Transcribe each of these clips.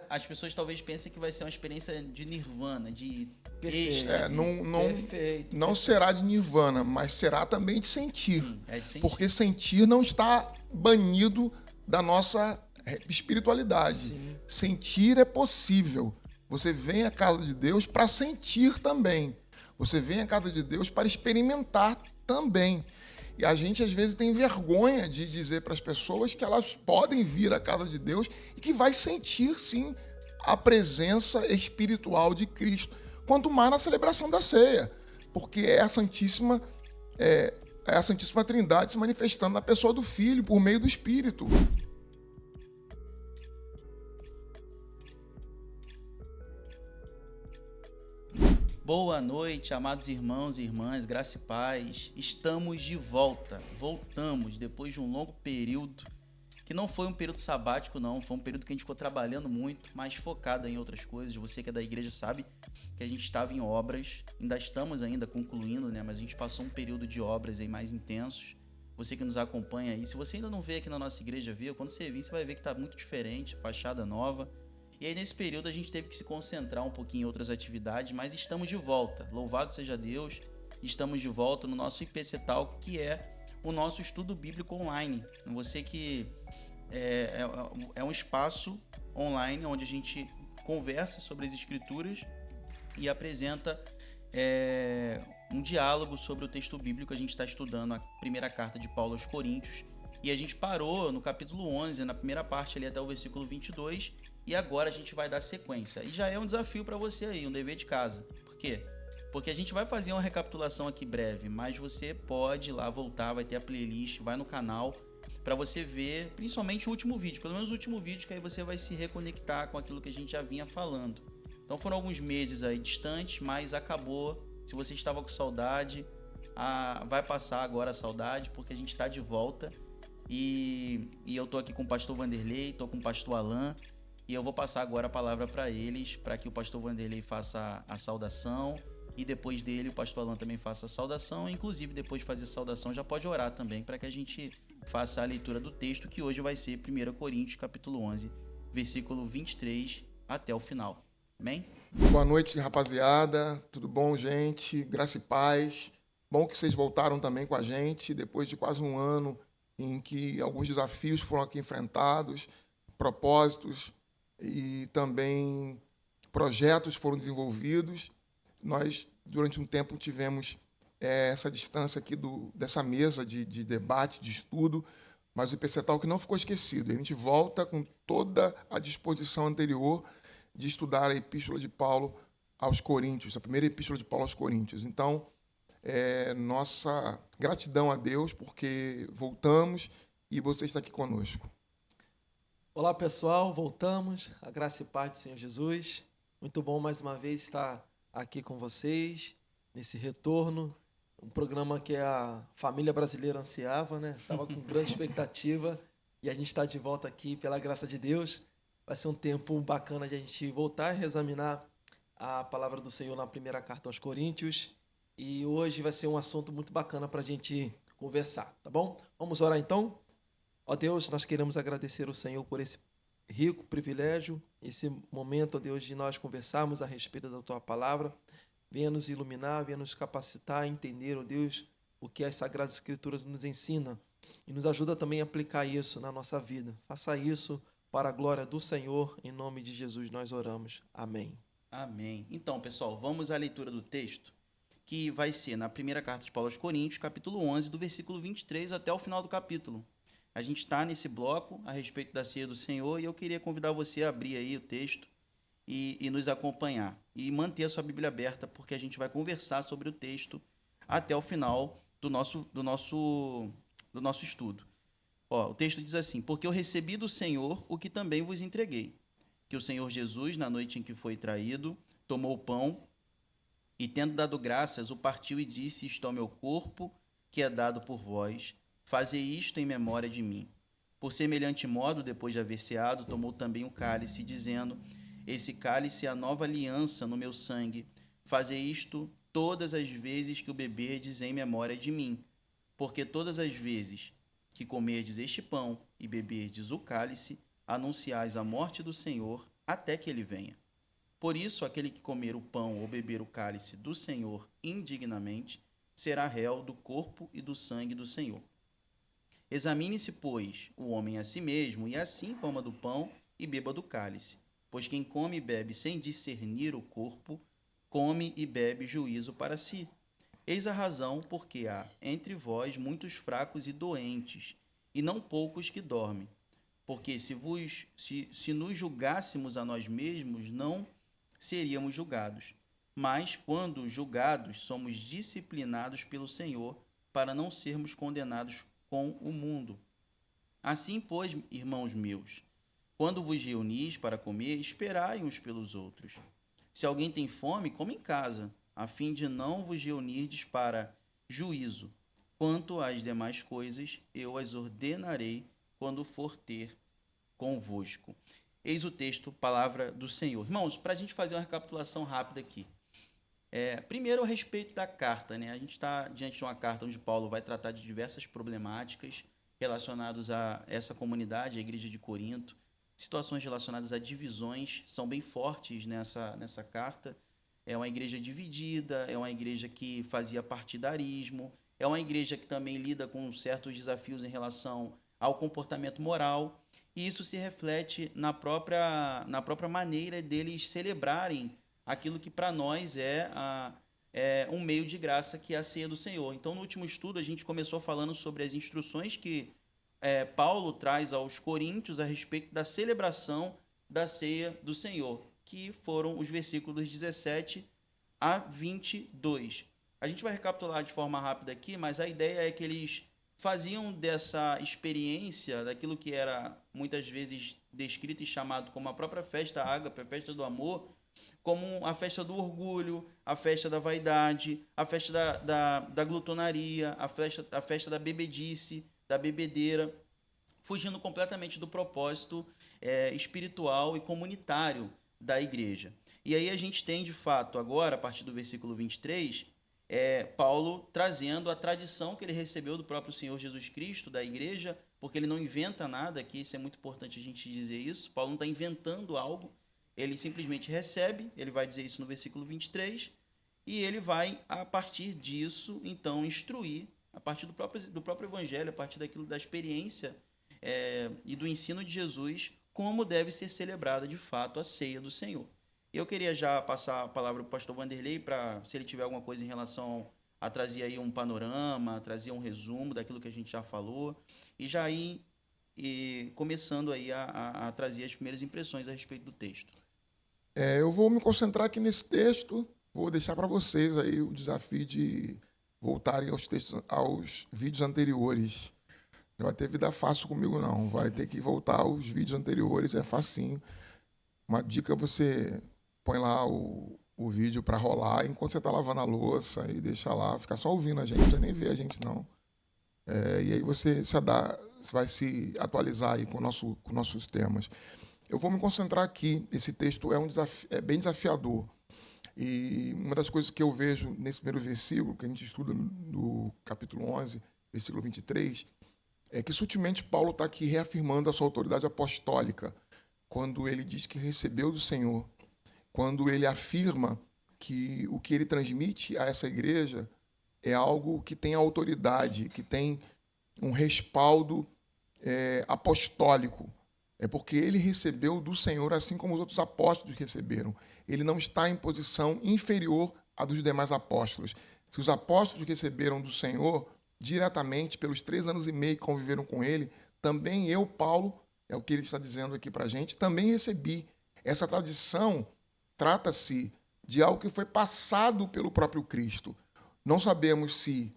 as pessoas talvez pensem que vai ser uma experiência de nirvana, de Perfeito. êxtase. Perfeito. Não será de nirvana, mas será também de sentir. Sim, é de sentir. Porque sentir não está banido da nossa espiritualidade. Sim. Sentir é possível. Você vem à casa de Deus para sentir também. Você vem à casa de Deus para experimentar também. E a gente, às vezes, tem vergonha de dizer para as pessoas que elas podem vir à casa de Deus e que vai sentir, sim, a presença espiritual de Cristo. Quanto mais na celebração da ceia. Porque é a Santíssima Trindade se manifestando na pessoa do Filho, por meio do Espírito. Boa noite, amados irmãos e irmãs, graça e paz. Estamos de volta, voltamos depois de um longo período, que não foi um período sabático não, foi um período que a gente ficou trabalhando muito, mas focado em outras coisas. Você que é da igreja sabe que a gente estava em obras, ainda estamos concluindo, né? Mas a gente passou um período de obras aí mais intensos. Você que nos acompanha aí, se você ainda não veio aqui na nossa igreja, quando você vir, você vai ver que está muito diferente, fachada nova. E aí, nesse período, a gente teve que se concentrar um pouquinho em outras atividades, mas estamos de volta. Louvado seja Deus, estamos de volta no nosso IPC Talk, que é o nosso estudo bíblico online. Você que é um espaço online onde a gente conversa sobre as Escrituras e apresenta um diálogo sobre o texto bíblico. A gente está estudando a primeira carta de Paulo aos Coríntios e a gente parou no capítulo 11, na primeira parte ali até o versículo 22, e agora a gente vai dar sequência. E já é um desafio para você aí, um dever de casa. Por quê? Porque a gente vai fazer uma recapitulação aqui breve, mas você pode ir lá voltar, vai ter a playlist, vai no canal para você ver, principalmente o último vídeo, pelo menos o último vídeo, que aí você vai se reconectar com aquilo que a gente já vinha falando. Então foram alguns meses aí distantes, mas acabou. Se você estava com saudade, vai passar agora a saudade, porque a gente está de volta. E eu tô aqui com o pastor Vanderlei, tô com o pastor Alan, e eu vou passar agora a palavra para eles, para que o pastor Vanderlei faça a saudação, e depois dele o pastor Alan também faça a saudação. Inclusive, depois de fazer a saudação, já pode orar também, para que a gente faça a leitura do texto, que hoje vai ser 1 Coríntios, capítulo 11, versículo 23 até o final. Amém? Boa noite, rapaziada. Tudo bom, gente? Graça e paz. Bom que vocês voltaram também com a gente, depois de quase um ano em que alguns desafios foram aqui enfrentados, propósitos e também projetos foram desenvolvidos. Nós, durante um tempo, tivemos essa distância aqui dessa mesa de debate, de estudo, mas o IPC Talk não ficou esquecido. A gente volta com toda a disposição anterior de estudar a Epístola de Paulo aos Coríntios, a primeira Epístola de Paulo aos Coríntios. Então, nossa gratidão a Deus, porque voltamos e você está aqui conosco. Olá, pessoal, voltamos. A graça e paz do Senhor Jesus. Muito bom mais uma vez estar aqui com vocês, nesse retorno. Um programa que a família brasileira ansiava, né? Estava com grande expectativa e a gente está de volta aqui pela graça de Deus. Vai ser um tempo bacana de a gente voltar a reexaminar a palavra do Senhor na primeira carta aos Coríntios. E hoje vai ser um assunto muito bacana para a gente conversar, tá bom? Vamos orar então? Ó Deus, nós queremos agradecer ao Senhor por esse rico privilégio, esse momento, ó Deus, de nós conversarmos a respeito da Tua palavra. Venha nos iluminar, venha nos capacitar a entender, ó Deus, o que as Sagradas Escrituras nos ensinam e nos ajuda também a aplicar isso na nossa vida. Faça isso para a glória do Senhor, em nome de Jesus nós oramos. Amém. Amém. Então, pessoal, vamos à leitura do texto, que vai ser na primeira carta de Paulo aos Coríntios, capítulo 11, do versículo 23 até o final do capítulo. A gente está nesse bloco a respeito da ceia do Senhor e eu queria convidar você a abrir aí o texto e nos acompanhar. E manter a sua Bíblia aberta, porque a gente vai conversar sobre o texto até o final do nosso estudo. O texto diz assim: porque eu recebi do Senhor o que também vos entreguei, que o Senhor Jesus, na noite em que foi traído, tomou o pão e, tendo dado graças, o partiu e disse: isto é o meu corpo, que é dado por vós. Fazei isto em memória de mim. Por semelhante modo, depois de haver ceado, tomou também o cálice, dizendo: esse cálice é a nova aliança no meu sangue. Fazei isto todas as vezes que o beberdes em memória de mim. Porque todas as vezes que comerdes este pão e beberdes o cálice, anunciais a morte do Senhor até que ele venha. Por isso, aquele que comer o pão ou beber o cálice do Senhor indignamente será réu do corpo e do sangue do Senhor. Examine-se, pois, o homem a si mesmo, e assim coma do pão e beba do cálice. Pois quem come e bebe sem discernir o corpo, come e bebe juízo para si. Eis a razão porque há entre vós muitos fracos e doentes, e não poucos que dormem. Porque se nos julgássemos a nós mesmos, não seríamos julgados. Mas, quando julgados, somos disciplinados pelo Senhor, para não sermos condenados com o mundo. Assim, pois, irmãos meus, quando vos reunis para comer, esperai uns pelos outros. Se alguém tem fome, come em casa, a fim de não vos reunirdes para juízo. Quanto às demais coisas, eu as ordenarei quando for ter convosco. Eis o texto, palavra do Senhor. Irmãos, para a gente fazer uma recapitulação rápida aqui. Primeiro, a respeito da carta, né? A gente está diante de uma carta onde Paulo vai tratar de diversas problemáticas relacionadas a essa comunidade, a igreja de Corinto. Situações relacionadas a divisões são bem fortes nessa carta. É uma igreja dividida, é uma igreja que fazia partidarismo, é uma igreja que também lida com certos desafios em relação ao comportamento moral. E isso se reflete na própria maneira deles celebrarem aquilo que para nós é um meio de graça, que é a ceia do Senhor. Então, no último estudo, a gente começou falando sobre as instruções que Paulo traz aos coríntios a respeito da celebração da ceia do Senhor, que foram os versículos 17 a 22. A gente vai recapitular de forma rápida aqui, mas a ideia é que eles faziam dessa experiência, daquilo que era muitas vezes descrito e chamado como a própria festa ágape, a festa do amor, como a festa do orgulho, a festa da vaidade, a festa da glutonaria, a festa da bebedice, da bebedeira, fugindo completamente do propósito espiritual e comunitário da igreja. E aí a gente tem, de fato, agora, a partir do versículo 23, Paulo trazendo a tradição que ele recebeu do próprio Senhor Jesus Cristo, da igreja, porque ele não inventa nada aqui, isso é muito importante a gente dizer isso. Paulo não está inventando algo, ele simplesmente recebe, ele vai dizer isso no versículo 23, e ele vai, a partir disso, então, instruir, a partir do próprio evangelho, a partir da experiência e do ensino de Jesus, como deve ser celebrada, de fato, a ceia do Senhor. Eu queria já passar a palavra para o pastor Vanderlei, para, se ele tiver alguma coisa em relação a trazer aí um panorama, trazer um resumo daquilo que a gente já falou, e já ir começando aí a trazer as primeiras impressões a respeito do texto. Eu vou me concentrar aqui nesse texto, vou deixar para vocês aí o desafio de voltarem aos vídeos anteriores. Não vai ter vida fácil comigo, não. Vai ter que voltar aos vídeos anteriores, é facinho. Uma dica, você põe lá o vídeo para rolar enquanto você está lavando a louça e deixa lá, fica só ouvindo a gente, não precisa nem ver a gente, não. E aí você vai se atualizar aí com nossos temas. Eu vou me concentrar aqui. Esse texto é bem desafiador. E uma das coisas que eu vejo nesse primeiro versículo, que a gente estuda no capítulo 11, versículo 23, é que sutilmente Paulo está aqui reafirmando a sua autoridade apostólica, quando ele diz que recebeu do Senhor, quando ele afirma que o que ele transmite a essa igreja é algo que tem autoridade, que tem um respaldo apostólico. É porque ele recebeu do Senhor, assim como os outros apóstolos receberam. Ele não está em posição inferior à dos demais apóstolos. Se os apóstolos receberam do Senhor diretamente pelos 3 anos e meio que conviveram com ele, também eu, Paulo, é o que ele está dizendo aqui para a gente, também recebi. Essa tradição trata-se de algo que foi passado pelo próprio Cristo. Não sabemos se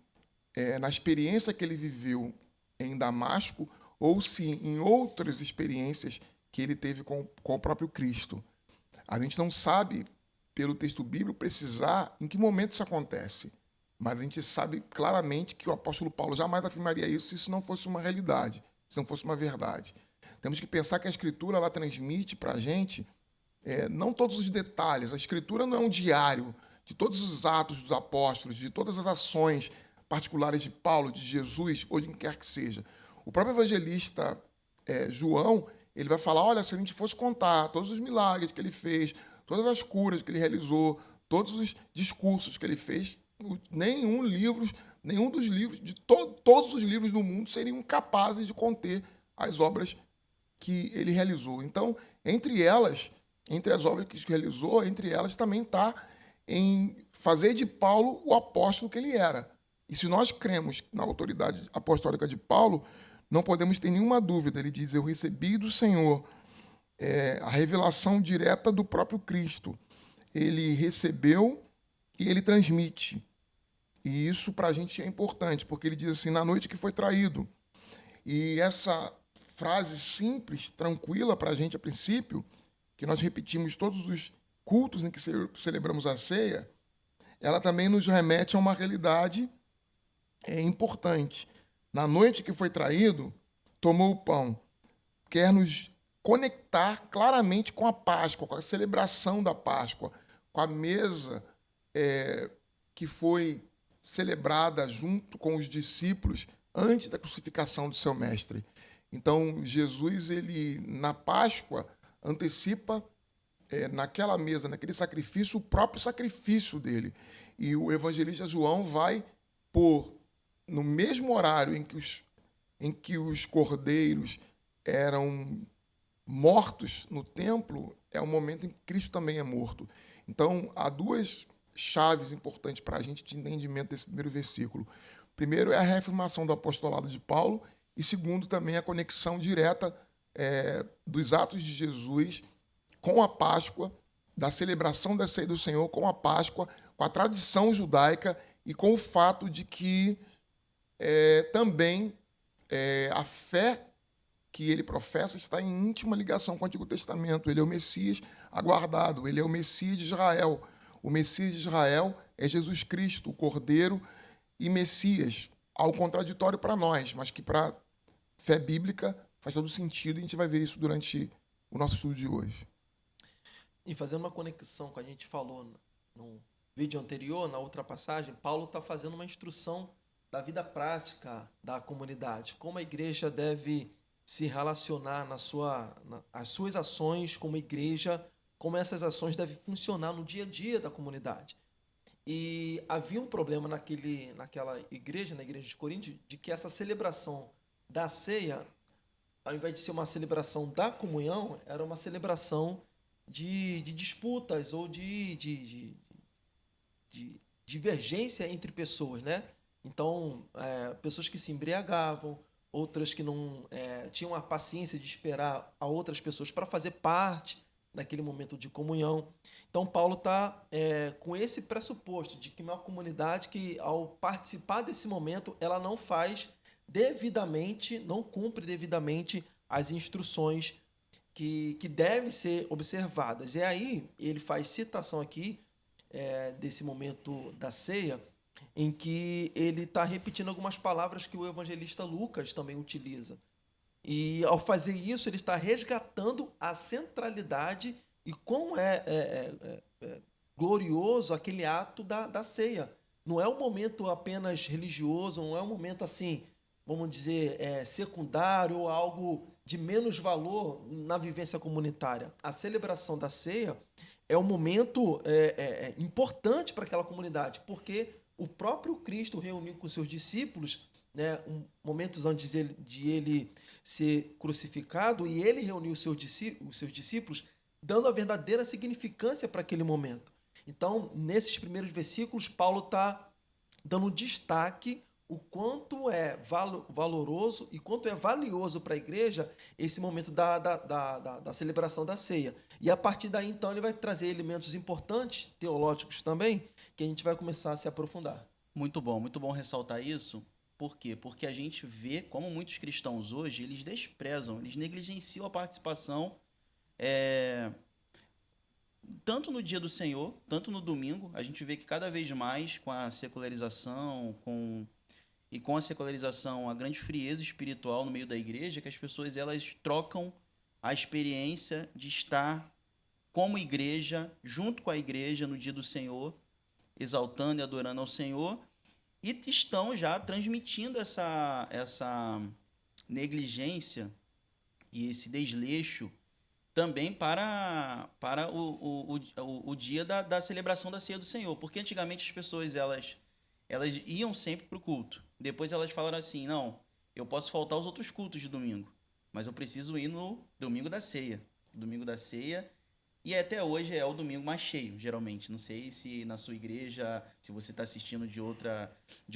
na experiência que ele viveu em Damasco ou se em outras experiências que ele teve com o próprio Cristo. A gente não sabe, pelo texto bíblico, precisar em que momento isso acontece. Mas a gente sabe claramente que o apóstolo Paulo jamais afirmaria isso se isso não fosse uma realidade, se não fosse uma verdade. Temos que pensar que a Escritura ela transmite para a gente não todos os detalhes. A Escritura não é um diário de todos os atos dos apóstolos, de todas as ações particulares de Paulo, de Jesus, ou de quem quer que seja. O próprio evangelista João, ele vai falar, olha, se a gente fosse contar todos os milagres que ele fez, todas as curas que ele realizou, todos os discursos que ele fez, nenhum dos livros, todos os livros do mundo seriam capazes de conter as obras que ele realizou. Então, entre as obras que ele realizou, entre elas também está em fazer de Paulo o apóstolo que ele era. E se nós cremos na autoridade apostólica de Paulo, não podemos ter nenhuma dúvida. Ele diz, eu recebi do Senhor a revelação direta do próprio Cristo. Ele recebeu e ele transmite. E isso para a gente é importante, porque ele diz assim, na noite que foi traído. E essa frase simples, tranquila para a gente a princípio, que nós repetimos todos os cultos em que celebramos a ceia, ela também nos remete a uma realidade importante. Na noite que foi traído, tomou o pão. Quer nos conectar claramente com a Páscoa, com a celebração da Páscoa, com a mesa que foi celebrada junto com os discípulos antes da crucificação do seu mestre. Então, Jesus, ele na Páscoa, antecipa naquela mesa, naquele sacrifício, o próprio sacrifício dele. E o evangelista João vai pôr no mesmo horário em que os cordeiros eram mortos no templo, é o momento em que Cristo também é morto. Então, há duas chaves importantes para a gente de entendimento desse primeiro versículo. Primeiro é a reafirmação do apostolado de Paulo e segundo também a conexão direta dos atos de Jesus com a Páscoa, da celebração da ceia do Senhor com a Páscoa, com a tradição judaica e com o fato de que também a fé que ele professa está em íntima ligação com o Antigo Testamento. Ele é o Messias aguardado, ele é o Messias de Israel. O Messias de Israel é Jesus Cristo, o Cordeiro e Messias, algo contraditório para nós, mas que para a fé bíblica faz todo sentido e a gente vai ver isso durante o nosso estudo de hoje. E fazendo uma conexão com o que a gente falou no vídeo anterior, na outra passagem, Paulo está fazendo uma instrução da vida prática da comunidade, como a igreja deve se relacionar as suas ações como igreja, como essas ações devem funcionar no dia a dia da comunidade. E havia um problema naquela igreja, na igreja de Corinto, de que essa celebração da ceia, ao invés de ser uma celebração da comunhão, era uma celebração de disputas ou de divergência entre pessoas, né? Então, pessoas que se embriagavam, outras que não tinham a paciência de esperar a outras pessoas para fazer parte daquele momento de comunhão. Então, Paulo está com esse pressuposto de que uma comunidade que, ao participar desse momento, ela não faz devidamente, não cumpre devidamente as instruções que devem ser observadas. E aí, ele faz citação aqui desse momento da ceia, em que ele está repetindo algumas palavras que o evangelista Lucas também utiliza. E, ao fazer isso, ele está resgatando a centralidade e quão glorioso aquele ato da ceia. Não é um momento apenas religioso, não é um momento assim, vamos dizer, secundário ou algo de menos valor na vivência comunitária. A celebração da ceia é um momento importante para aquela comunidade, porque o próprio Cristo reuniu com seus discípulos, né, momentos antes de ele ser crucificado, e ele reuniu os seus discípulos, dando a verdadeira significância para aquele momento. Então, nesses primeiros versículos, Paulo está dando destaque o quanto é valoroso e quanto é valioso para a igreja esse momento da celebração da ceia. E a partir daí, então, ele vai trazer elementos importantes, teológicos também, que a gente vai começar a se aprofundar. Muito bom ressaltar isso. Por quê? Porque a gente vê como muitos cristãos hoje, eles desprezam, eles negligenciam a participação tanto no dia do Senhor, tanto no domingo. A gente vê que cada vez mais com a secularização, com a secularização, a grande frieza espiritual no meio da igreja, que as pessoas elas trocam a experiência de estar como igreja, junto com a igreja no dia do Senhor, exaltando e adorando ao Senhor, e estão já transmitindo essa negligência e esse desleixo também para o dia da celebração da Ceia do Senhor. Porque antigamente as pessoas elas iam sempre para o culto. Depois elas falaram assim, não, eu posso faltar os outros cultos de domingo, mas eu preciso ir no domingo da ceia. Domingo da ceia, e até hoje é o domingo mais cheio, geralmente. Não sei se na sua igreja, se você está assistindo de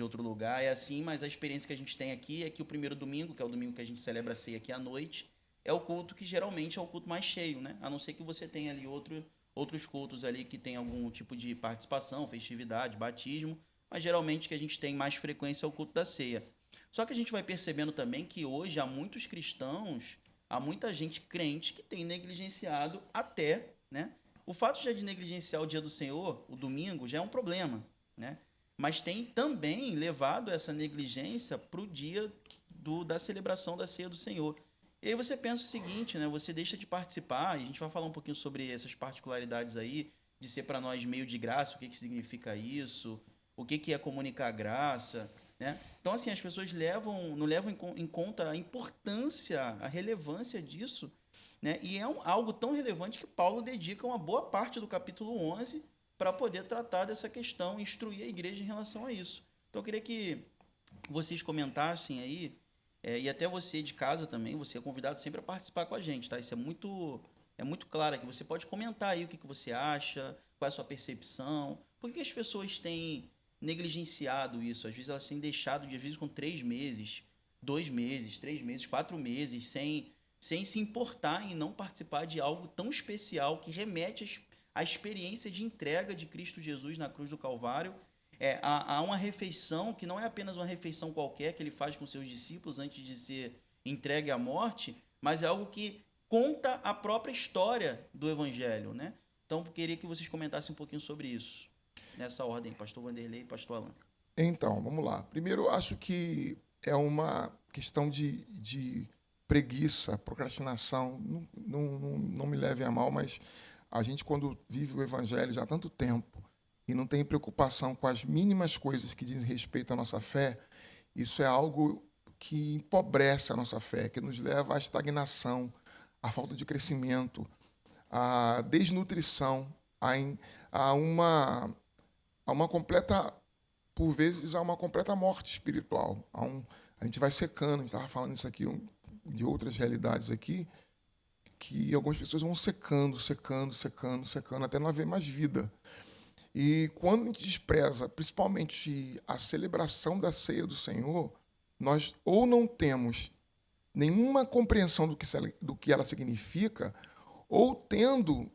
outro lugar, é assim, mas a experiência que a gente tem aqui é que o primeiro domingo, que é o domingo que a gente celebra a ceia aqui à noite, é o culto que geralmente é o culto mais cheio, né? A não ser que você tenha ali outros cultos ali que tem algum tipo de participação, festividade, batismo, mas geralmente o que a gente tem mais frequência é o culto da ceia. Só que a gente vai percebendo também que hoje há muitos cristãos, há muita gente crente que tem negligenciado até, né? O fato de negligenciar o dia do Senhor, o domingo, já é um problema, né? Mas tem também levado essa negligência para o dia da celebração da ceia do Senhor. E aí você pensa o seguinte, né? Você deixa de participar, e a gente vai falar um pouquinho sobre essas particularidades aí, de ser para nós meio de graça, o que significa isso, o que é comunicar a graça, né? Então, assim, as pessoas não levam em conta a importância, a relevância disso, né? E é algo tão relevante que Paulo dedica uma boa parte do capítulo 11 para poder tratar dessa questão, instruir a igreja em relação a isso. Então, eu queria que vocês comentassem aí, e até você de casa também, você é convidado sempre a participar com a gente, tá? Isso é muito claro aqui. Você pode comentar aí o que você acha, qual é a sua percepção, por que as pessoas têm negligenciado isso? Às vezes elas têm deixado, às vezes com 3 meses, 2 meses, 3 meses, 4 meses, sem se importar em não participar de algo tão especial que remete à experiência de entrega de Cristo Jesus na cruz do Calvário. Há uma refeição que não é apenas uma refeição qualquer que ele faz com seus discípulos antes de ser entregue à morte, mas é algo que conta a própria história do Evangelho, né? Então, eu queria que vocês comentassem um pouquinho sobre isso. Nessa ordem, pastor Vanderlei e pastor Alan. Então, vamos lá. Primeiro, eu acho que é uma questão de preguiça, procrastinação. Não me levem a mal, mas a gente, quando vive o Evangelho já há tanto tempo e não tem preocupação com as mínimas coisas que dizem respeito à nossa fé, isso é algo que empobrece a nossa fé, que nos leva à estagnação, à falta de crescimento, à desnutrição, a uma completa, por vezes, há uma completa morte espiritual. A gente vai secando, a gente estava falando isso aqui, de outras realidades aqui, que algumas pessoas vão secando, até não haver mais vida. E quando a gente despreza, principalmente a celebração da ceia do Senhor, nós ou não temos nenhuma compreensão do que ela significa, ou tendo,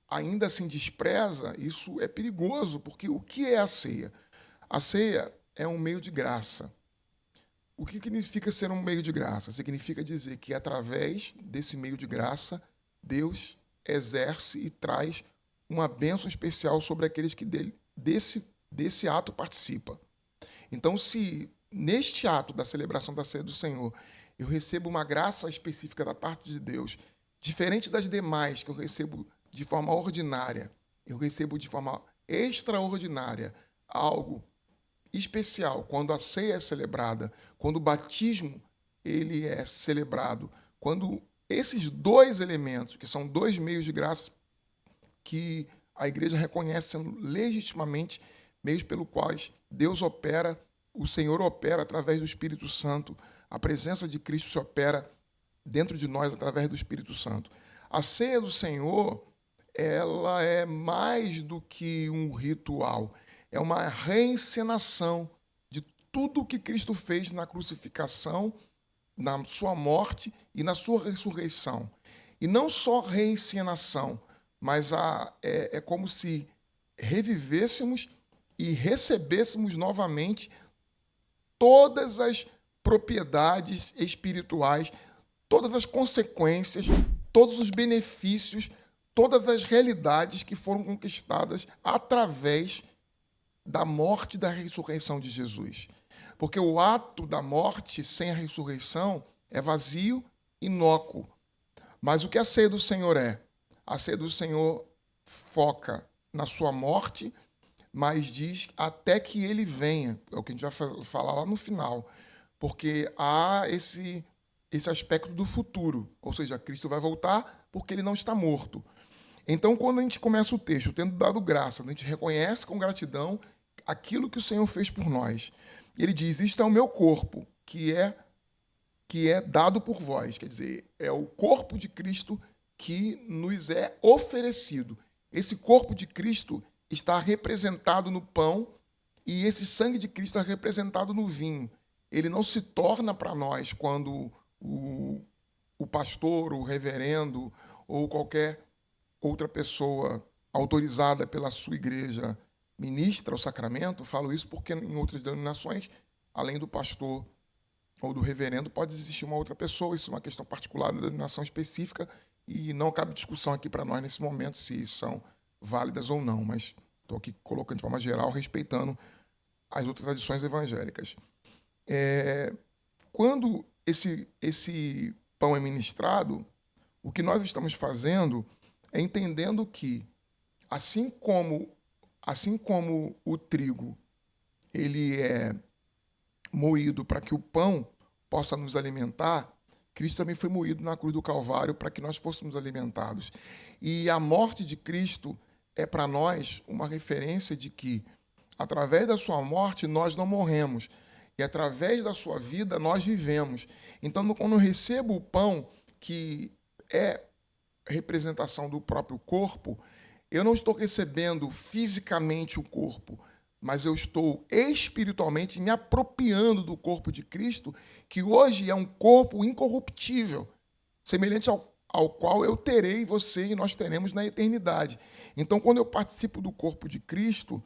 ainda assim despreza, isso é perigoso, porque o que é a ceia? A ceia é um meio de graça. O que significa ser um meio de graça? Significa dizer que, através desse meio de graça, Deus exerce e traz uma bênção especial sobre aqueles que desse ato participam. Então, se neste ato da celebração da ceia do Senhor eu recebo uma graça específica da parte de Deus, diferente das demais que eu recebo de forma ordinária, eu recebo de forma extraordinária algo especial quando a ceia é celebrada, quando o batismo ele é celebrado, quando esses dois elementos, que são dois meios de graça que a igreja reconhece sendo legitimamente meios pelos quais Deus opera, o Senhor opera através do Espírito Santo, a presença de Cristo se opera dentro de nós através do Espírito Santo. A ceia do Senhor, ela é mais do que um ritual, é uma reencenação de tudo o que Cristo fez na crucificação, na sua morte e na sua ressurreição. E não só reencenação, mas é como se revivêssemos e recebêssemos novamente todas as propriedades espirituais, todas as consequências, todos os benefícios, todas as realidades que foram conquistadas através da morte e da ressurreição de Jesus. Porque o ato da morte sem a ressurreição é vazio, inócuo. Mas o que a ceia do Senhor é? A ceia do Senhor foca na sua morte, mas diz até que ele venha. É o que a gente vai falar lá no final. Porque há esse aspecto do futuro, ou seja, Cristo vai voltar porque ele não está morto. Então, quando a gente começa o texto, tendo dado graça, a gente reconhece com gratidão aquilo que o Senhor fez por nós. Ele diz: isto é o meu corpo, que é dado por vós. Quer dizer, é o corpo de Cristo que nos é oferecido. Esse corpo de Cristo está representado no pão e esse sangue de Cristo está representado no vinho. Ele não se torna para nós quando o pastor, o reverendo ou qualquer outra pessoa autorizada pela sua igreja ministra o sacramento. Falo isso porque em outras denominações, além do pastor ou do reverendo, pode existir uma outra pessoa. Isso é uma questão particular da denominação específica e não cabe discussão aqui para nós nesse momento se são válidas ou não, mas estou aqui colocando de forma geral, respeitando as outras tradições evangélicas. Quando esse pão é ministrado, o que nós estamos fazendo é entendendo que, assim como o trigo ele é moído para que o pão possa nos alimentar, Cristo também foi moído na cruz do Calvário para que nós fôssemos alimentados. E a morte de Cristo é para nós uma referência de que, através da sua morte, nós não morremos. E através da sua vida, nós vivemos. Então, quando eu recebo o pão, que é representação do próprio corpo, eu não estou recebendo fisicamente o corpo, mas eu estou espiritualmente me apropriando do corpo de Cristo, que hoje é um corpo incorruptível, semelhante ao qual eu terei, você e nós teremos na eternidade. Então, quando eu participo do corpo de Cristo,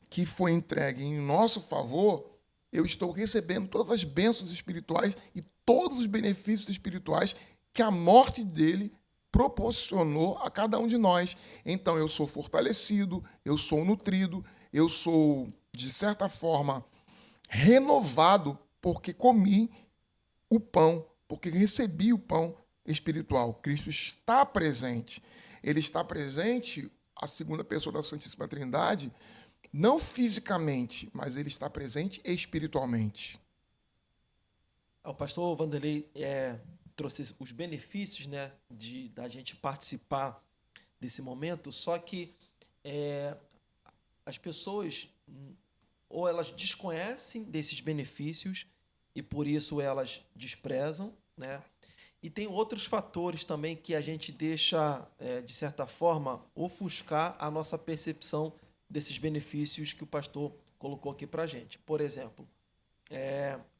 que foi entregue em nosso favor, eu estou recebendo todas as bênçãos espirituais e todos os benefícios espirituais que a morte dele proporcionou a cada um de nós. Então, eu sou fortalecido, eu sou nutrido, eu sou, de certa forma, renovado porque comi o pão, porque recebi o pão espiritual. Cristo está presente. Ele está presente, a segunda pessoa da Santíssima Trindade, não fisicamente, mas ele está presente espiritualmente. O pastor Vanderlei trouxe os benefícios, né, da gente participar desse momento, só que as pessoas, ou elas desconhecem desses benefícios e por isso elas desprezam, né? E tem outros fatores também que a gente deixa, de certa forma, ofuscar a nossa percepção desses benefícios que o pastor colocou aqui para a gente. Por exemplo,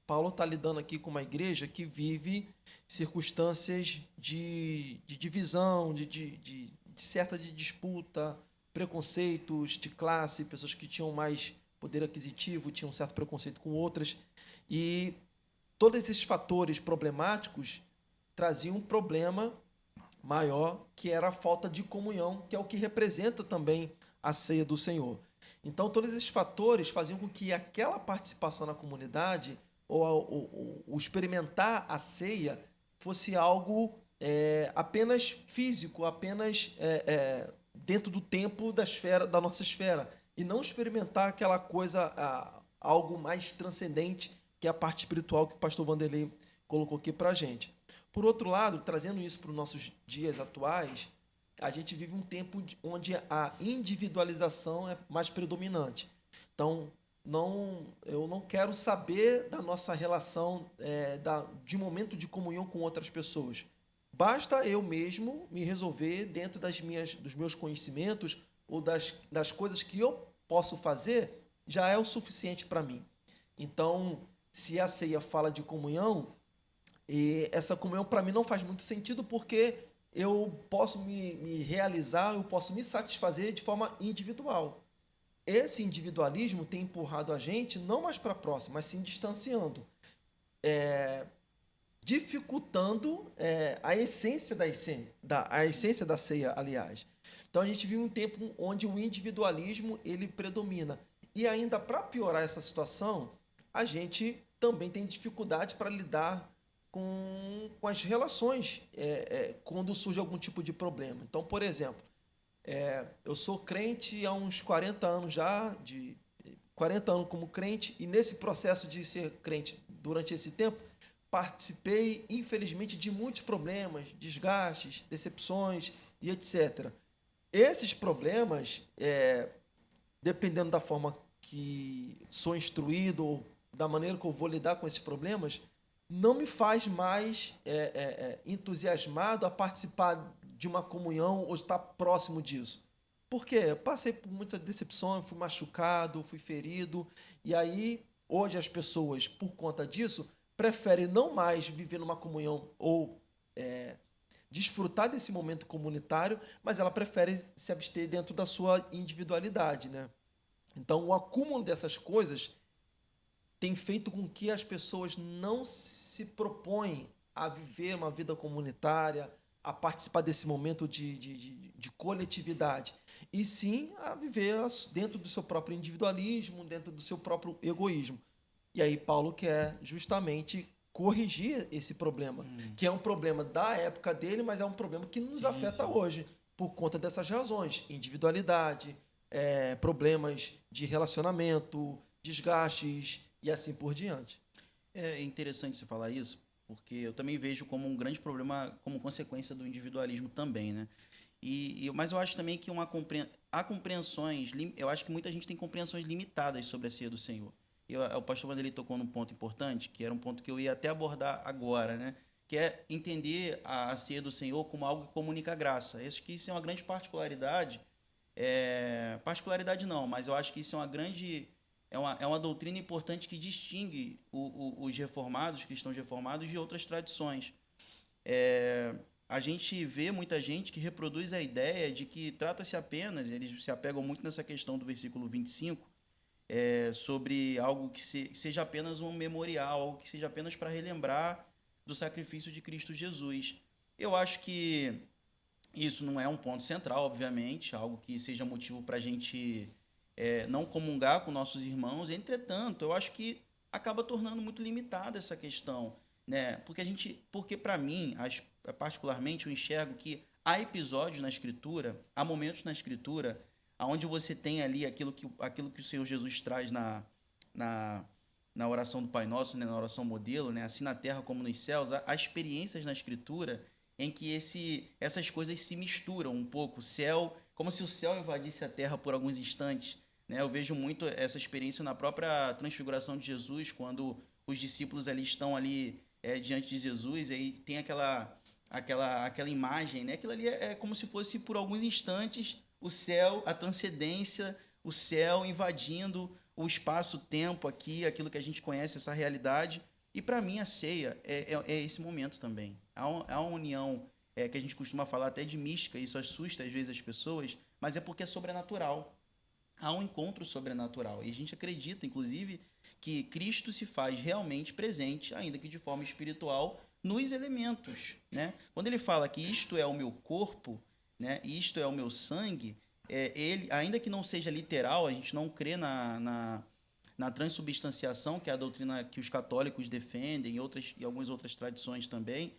Paulo está lidando aqui com uma igreja que vive circunstâncias de divisão, de certa disputa, preconceitos de classe, pessoas que tinham mais poder aquisitivo, tinham um certo preconceito com outras. E todos esses fatores problemáticos traziam um problema maior, que era a falta de comunhão, que é o que representa também a ceia do Senhor. Então, todos esses fatores faziam com que aquela participação na comunidade, ou experimentar a ceia, fosse algo apenas físico, apenas dentro do tempo da nossa esfera, e não experimentar aquela coisa, algo mais transcendente, que é a parte espiritual que o pastor Vanderlei colocou aqui para a gente. Por outro lado, trazendo isso para os nossos dias atuais, a gente vive um tempo onde a individualização é mais predominante. Então, eu não quero saber da nossa relação, de momento de comunhão com outras pessoas. Basta eu mesmo me resolver dentro dos meus conhecimentos ou das coisas que eu posso fazer, já é o suficiente para mim. Então, se a ceia fala de comunhão, essa comunhão para mim não faz muito sentido, porque eu posso me realizar, eu posso me satisfazer de forma individual. Esse individualismo tem empurrado a gente não mais para próximo, mas sim distanciando, dificultando a essência a essência da ceia, aliás. Então a gente vive um tempo onde o individualismo ele predomina. E ainda para piorar essa situação, a gente também tem dificuldade para lidar com as relações quando surge algum tipo de problema. Então, por exemplo, eu sou crente há uns 40 anos já, 40 anos como crente, e nesse processo de ser crente durante esse tempo, participei, infelizmente, de muitos problemas, desgastes, decepções e etc. Esses problemas, dependendo da forma que sou instruído ou da maneira que eu vou lidar com esses problemas, não me faz mais entusiasmado a participar de uma comunhão ou estar próximo disso. Por quê? Eu passei por muitas decepções, fui machucado, fui ferido, e aí hoje as pessoas, por conta disso, preferem não mais viver numa comunhão ou desfrutar desse momento comunitário, mas ela prefere se abster dentro da sua individualidade, né? Então, o acúmulo dessas coisas tem feito com que as pessoas não se propõem a viver uma vida comunitária, a participar desse momento de coletividade, e sim a viver dentro do seu próprio individualismo, dentro do seu próprio egoísmo. E aí Paulo quer justamente corrigir esse problema, que é um problema da época dele, mas é um problema que nos afeta hoje, por conta dessas razões: individualidade, problemas de relacionamento, desgastes e assim por diante. É interessante você falar isso, porque eu também vejo como um grande problema como consequência do individualismo também, né? Mas eu acho também que há compreensões, eu acho que muita gente tem compreensões limitadas sobre a ceia do Senhor. O pastor Vanderlei tocou num ponto importante, que era um ponto que eu ia até abordar agora, né? Que é entender a ceia do Senhor como algo que comunica a graça. Acho que isso é uma grande particularidade. Particularidade não, mas eu acho que isso é uma grande... É uma doutrina importante que distingue os reformados, os cristãos reformados, de outras tradições. A gente vê muita gente que reproduz a ideia de que trata-se apenas, eles se apegam muito nessa questão do versículo 25, sobre algo que seja apenas um memorial, algo que seja apenas para relembrar do sacrifício de Cristo Jesus. Eu acho que isso não é um ponto central, obviamente, algo que seja motivo para a gente não comungar com nossos irmãos. Entretanto, eu acho que acaba tornando muito limitada essa questão, né? Porque para mim, particularmente, eu enxergo que há episódios na Escritura, há momentos na Escritura onde você tem ali aquilo que o Senhor Jesus traz na oração do Pai Nosso, né, na oração modelo, né, assim na terra como nos céus, há experiências na Escritura em que essas coisas se misturam um pouco, como se o céu invadisse a terra por alguns instantes, né? Eu vejo muito essa experiência na própria transfiguração de Jesus, quando os discípulos ali estão ali diante de Jesus, e aí tem aquela imagem, né? Aquilo ali é como se fosse por alguns instantes o céu, a transcendência, o céu invadindo o espaço-tempo aqui, aquilo que a gente conhece, essa realidade. E para mim a ceia é esse momento também. Há uma união que a gente costuma falar até de mística, isso assusta às vezes as pessoas, mas é porque é sobrenatural. Há um encontro sobrenatural. E a gente acredita, inclusive, que Cristo se faz realmente presente, ainda que de forma espiritual, nos elementos, né? Quando ele fala que isto é o meu corpo, né, isto é o meu sangue, ele, ainda que não seja literal, a gente não crê na transubstanciação, que é a doutrina que os católicos defendem, e algumas outras tradições também,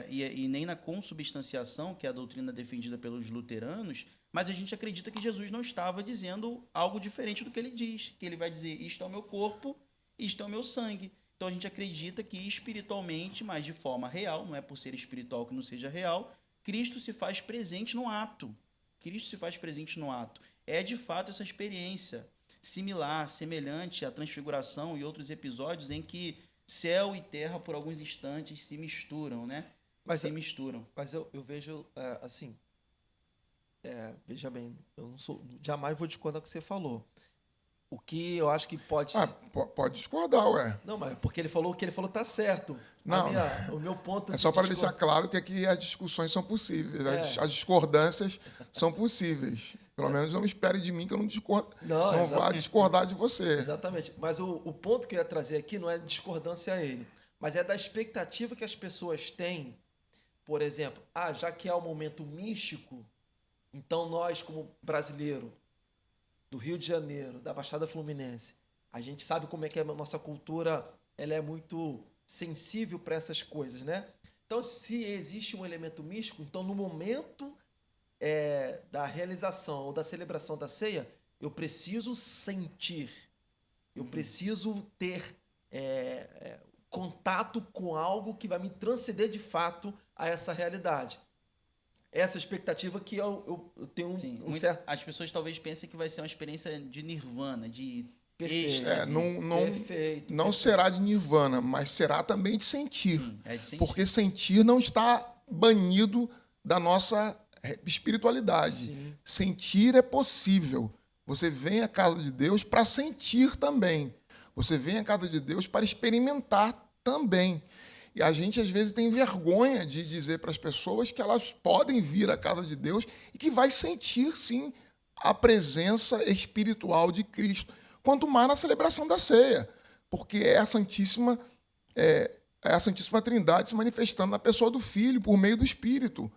e nem na consubstanciação, que é a doutrina defendida pelos luteranos, mas a gente acredita que Jesus não estava dizendo algo diferente do que ele diz, que ele vai dizer: isto é o meu corpo, isto é o meu sangue. Então a gente acredita que espiritualmente, mas de forma real, não é por ser espiritual que não seja real, Cristo se faz presente no ato. Cristo se faz presente no ato. É de fato essa experiência similar, semelhante à transfiguração e outros episódios em que céu e terra por alguns instantes se misturam, né? Mas eu vejo assim, veja bem, eu jamais vou discordar do que você falou. O que eu acho que pode... pode discordar, ué. Não, mas porque ele falou que ele falou tá certo. Não, o meu ponto... É só para deixar claro que aqui as discussões são possíveis, as discordâncias são possíveis. Pelo menos não espere de mim que eu não vá discordar de você. Exatamente. Mas o ponto que eu ia trazer aqui não é discordância a ele, mas é da expectativa que as pessoas têm. Por exemplo, já que é um momento místico, então nós, como brasileiro, do Rio de Janeiro, da Baixada Fluminense, a gente sabe como é que a nossa cultura ela é muito sensível para essas coisas, né? Então, se existe um elemento místico, então no momento da realização ou da celebração da ceia, eu preciso sentir, eu preciso ter contato com algo que vai me transcender de fato a essa realidade. Essa expectativa que eu tenho Sim, um certo... as pessoas talvez pensem que vai ser uma experiência de nirvana, de Perfeito. êxtase. Perfeito. Não será de nirvana, mas será também de sentir. Sim, é de sentir. Porque sentir não está banido da nossa espiritualidade. Sim. Sentir é possível. Você vem à casa de Deus para sentir também. Você vem à casa de Deus para experimentar também. E a gente, às vezes, tem vergonha de dizer para as pessoas que elas podem vir à casa de Deus e que vai sentir, sim, a presença espiritual de Cristo. Quanto mais na celebração da ceia, porque é a Santíssima Trindade se manifestando na pessoa do Filho, por meio do Espírito.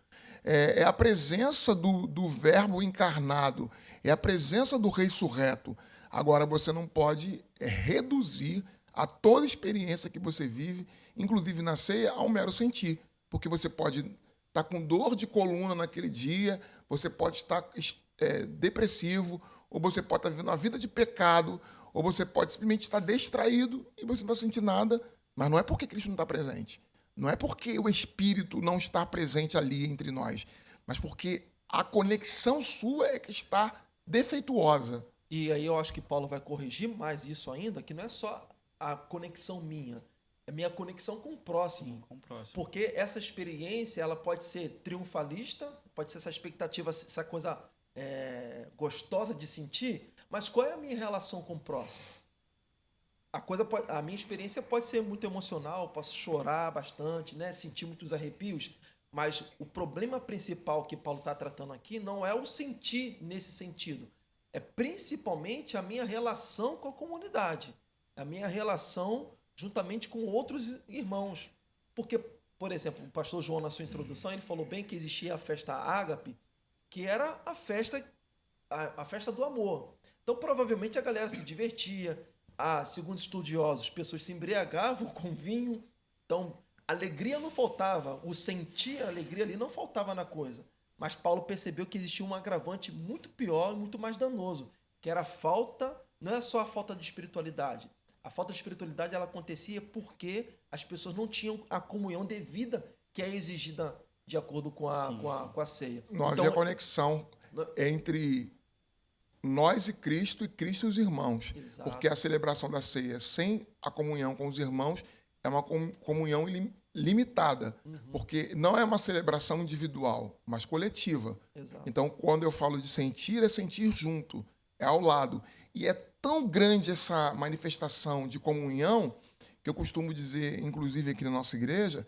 É a presença do Verbo encarnado, é a presença do Ressurreto. Agora, você não pode reduzir a toda experiência que você vive, inclusive na ceia, ao mero sentir. Porque você pode estar com dor de coluna naquele dia, você pode estar depressivo, ou você pode estar vivendo uma vida de pecado, ou você pode simplesmente estar distraído e você não vai sentir nada. Mas não é porque Cristo não está presente. Não é porque o Espírito não está presente ali entre nós, mas porque a conexão sua é que está defeituosa. E aí eu acho que Paulo vai corrigir mais isso ainda, que não é só a conexão minha, é minha conexão com o próximo. Com o próximo. Porque essa experiência, ela pode ser triunfalista, pode ser essa expectativa, essa coisa gostosa de sentir, mas qual é a minha relação com o próximo? A minha experiência pode ser muito emocional, posso chorar bastante, né, sentir muitos arrepios, mas o problema principal que Paulo está tratando aqui não é o sentir nesse sentido, é principalmente a minha relação com a comunidade, a minha relação juntamente com outros irmãos. Porque, por exemplo, o pastor João, na sua introdução, ele falou bem que existia a festa ágape, que era a festa do amor. Então, provavelmente, a galera se divertia. Segundo estudiosos, pessoas se embriagavam com vinho. Então, alegria não faltava. O sentir a alegria ali não faltava na coisa. Mas Paulo percebeu que existia um agravante muito pior e muito mais danoso, que era a falta, não é só a falta de espiritualidade. A falta de espiritualidade ela acontecia porque as pessoas não tinham a comunhão devida que é exigida de acordo com a ceia. Não havia conexão entre nós e Cristo e os irmãos. Exato. Porque a celebração da ceia sem a comunhão com os irmãos é uma comunhão limitada. Porque não é uma celebração individual, mas coletiva. Exato. Então, quando eu falo de sentir, é sentir junto, é ao lado. E é tão grande essa manifestação de comunhão, que eu costumo dizer, inclusive aqui na nossa igreja,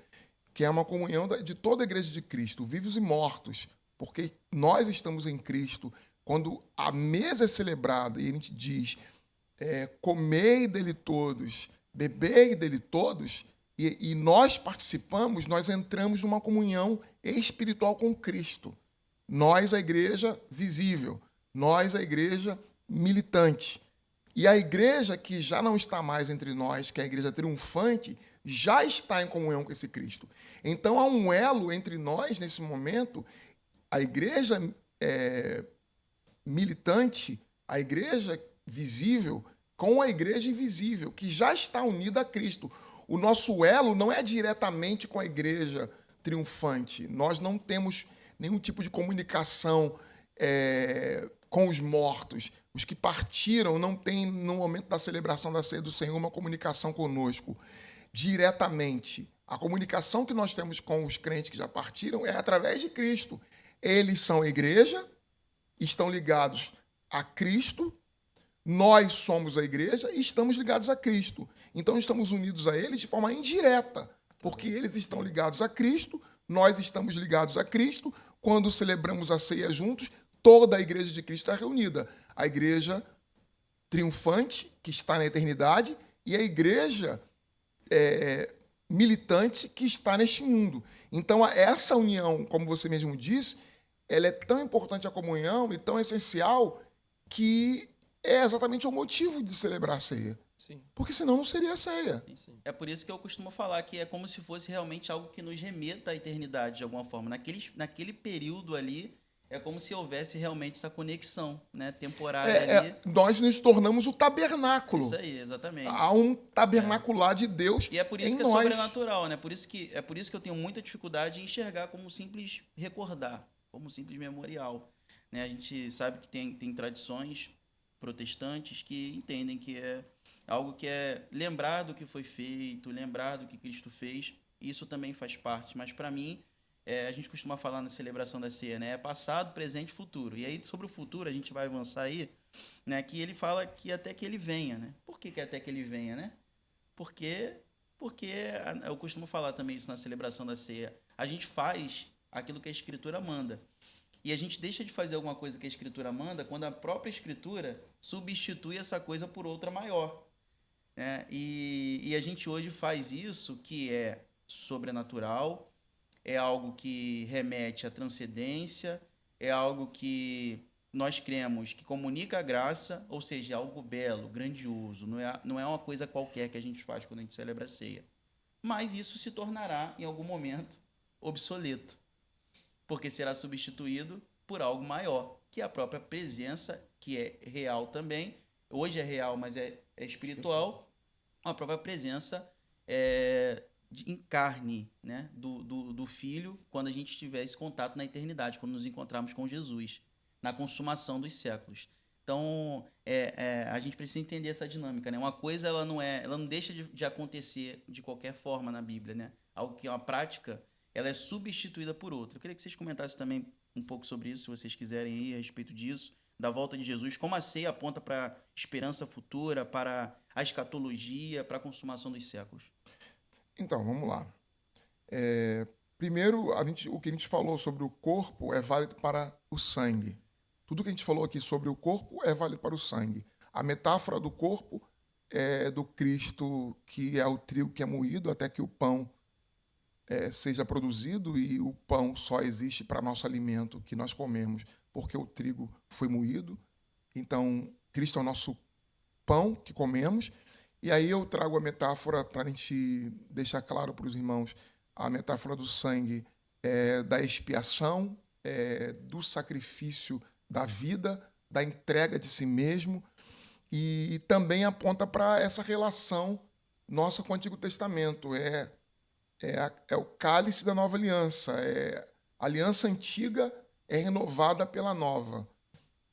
que é uma comunhão de toda a igreja de Cristo, vivos e mortos, porque nós estamos em Cristo. Quando a mesa é celebrada e a gente diz, comei dele todos, bebei dele todos, e nós participamos, nós entramos numa comunhão espiritual com Cristo. Nós, a igreja visível, nós, a igreja militante. E a igreja que já não está mais entre nós, que é a igreja triunfante, já está em comunhão com esse Cristo. Então, há um elo entre nós, nesse momento, a igreja militante, a igreja visível, com a igreja invisível, que já está unida a Cristo. O nosso elo não é diretamente com a igreja triunfante. Nós não temos nenhum tipo de comunicação com os mortos. Os que partiram não têm, no momento da celebração da ceia do Senhor, uma comunicação conosco diretamente. A comunicação que nós temos com os crentes que já partiram é através de Cristo. Eles são a igreja, estão ligados a Cristo, nós somos a igreja e estamos ligados a Cristo. Então, estamos unidos a eles de forma indireta, porque eles estão ligados a Cristo, nós estamos ligados a Cristo. Quando celebramos a ceia juntos, toda a igreja de Cristo está reunida. A igreja triunfante, que está na eternidade, e a igreja militante, que está neste mundo. Então, essa união, como você mesmo disse, ela é tão importante, a comunhão, e tão essencial, que é exatamente o motivo de celebrar a ceia. Sim. Porque senão não seria ceia. Sim. É por isso que eu costumo falar que é como se fosse realmente algo que nos remeta à eternidade, de alguma forma. Naquele período ali, é como se houvesse realmente essa conexão, né, temporária ali. Nós nos tornamos o tabernáculo. Isso aí, exatamente. Há um tabernacular de Deus E é por isso em que é nós. sobrenatural, né? É por isso que eu tenho muita dificuldade em enxergar como simples recordar, como simples memorial. Né? A gente sabe que tem tradições protestantes que entendem que é algo que é lembrar do que foi feito, lembrar do que Cristo fez. Isso também faz parte. Mas para mim, a gente costuma falar na celebração da ceia, né? É passado, presente e futuro. E aí sobre o futuro a gente vai avançar aí, né? Que ele fala que até que ele venha, né? Por que até que ele venha, né? Porque eu costumo falar também isso na celebração da ceia. A gente faz aquilo que a Escritura manda. E a gente deixa de fazer alguma coisa que a Escritura manda quando a própria Escritura substitui essa coisa por outra maior. Né? E a gente hoje faz isso que é sobrenatural, é algo que remete à transcendência, é algo que nós cremos que comunica a graça, ou seja, é algo belo, grandioso, não é uma coisa qualquer que a gente faz quando a gente celebra a ceia. Mas isso se tornará, em algum momento, obsoleto, porque será substituído por algo maior, que é a própria presença, que é real também, hoje é real, mas é espiritual, a própria presença em carne, né, do Filho, quando a gente tiver esse contato na eternidade, quando nos encontrarmos com Jesus, na consumação dos séculos. Então, a gente precisa entender essa dinâmica, né? Uma coisa ela não deixa de acontecer de qualquer forma na Bíblia, né? Algo que é uma prática, ela é substituída por outra. Eu queria que vocês comentassem também um pouco sobre isso, se vocês quiserem aí, a respeito disso, da volta de Jesus, como a ceia aponta para a esperança futura, para a escatologia, para a consumação dos séculos. Então, vamos lá. Primeiro, o que a gente falou sobre o corpo é válido para o sangue. Tudo que a gente falou aqui sobre o corpo é válido para o sangue. A metáfora do corpo é do Cristo, que é o trigo que é moído até que o pão seja produzido, e o pão só existe para nosso alimento que nós comemos, porque o trigo foi moído. Então, Cristo é o nosso pão que comemos. E aí eu trago a metáfora para a gente deixar claro para os irmãos, a metáfora do sangue da expiação, do sacrifício da vida, da entrega de si mesmo, e também aponta para essa relação nossa com o Antigo Testamento. É o cálice da nova aliança. A aliança antiga é renovada pela nova.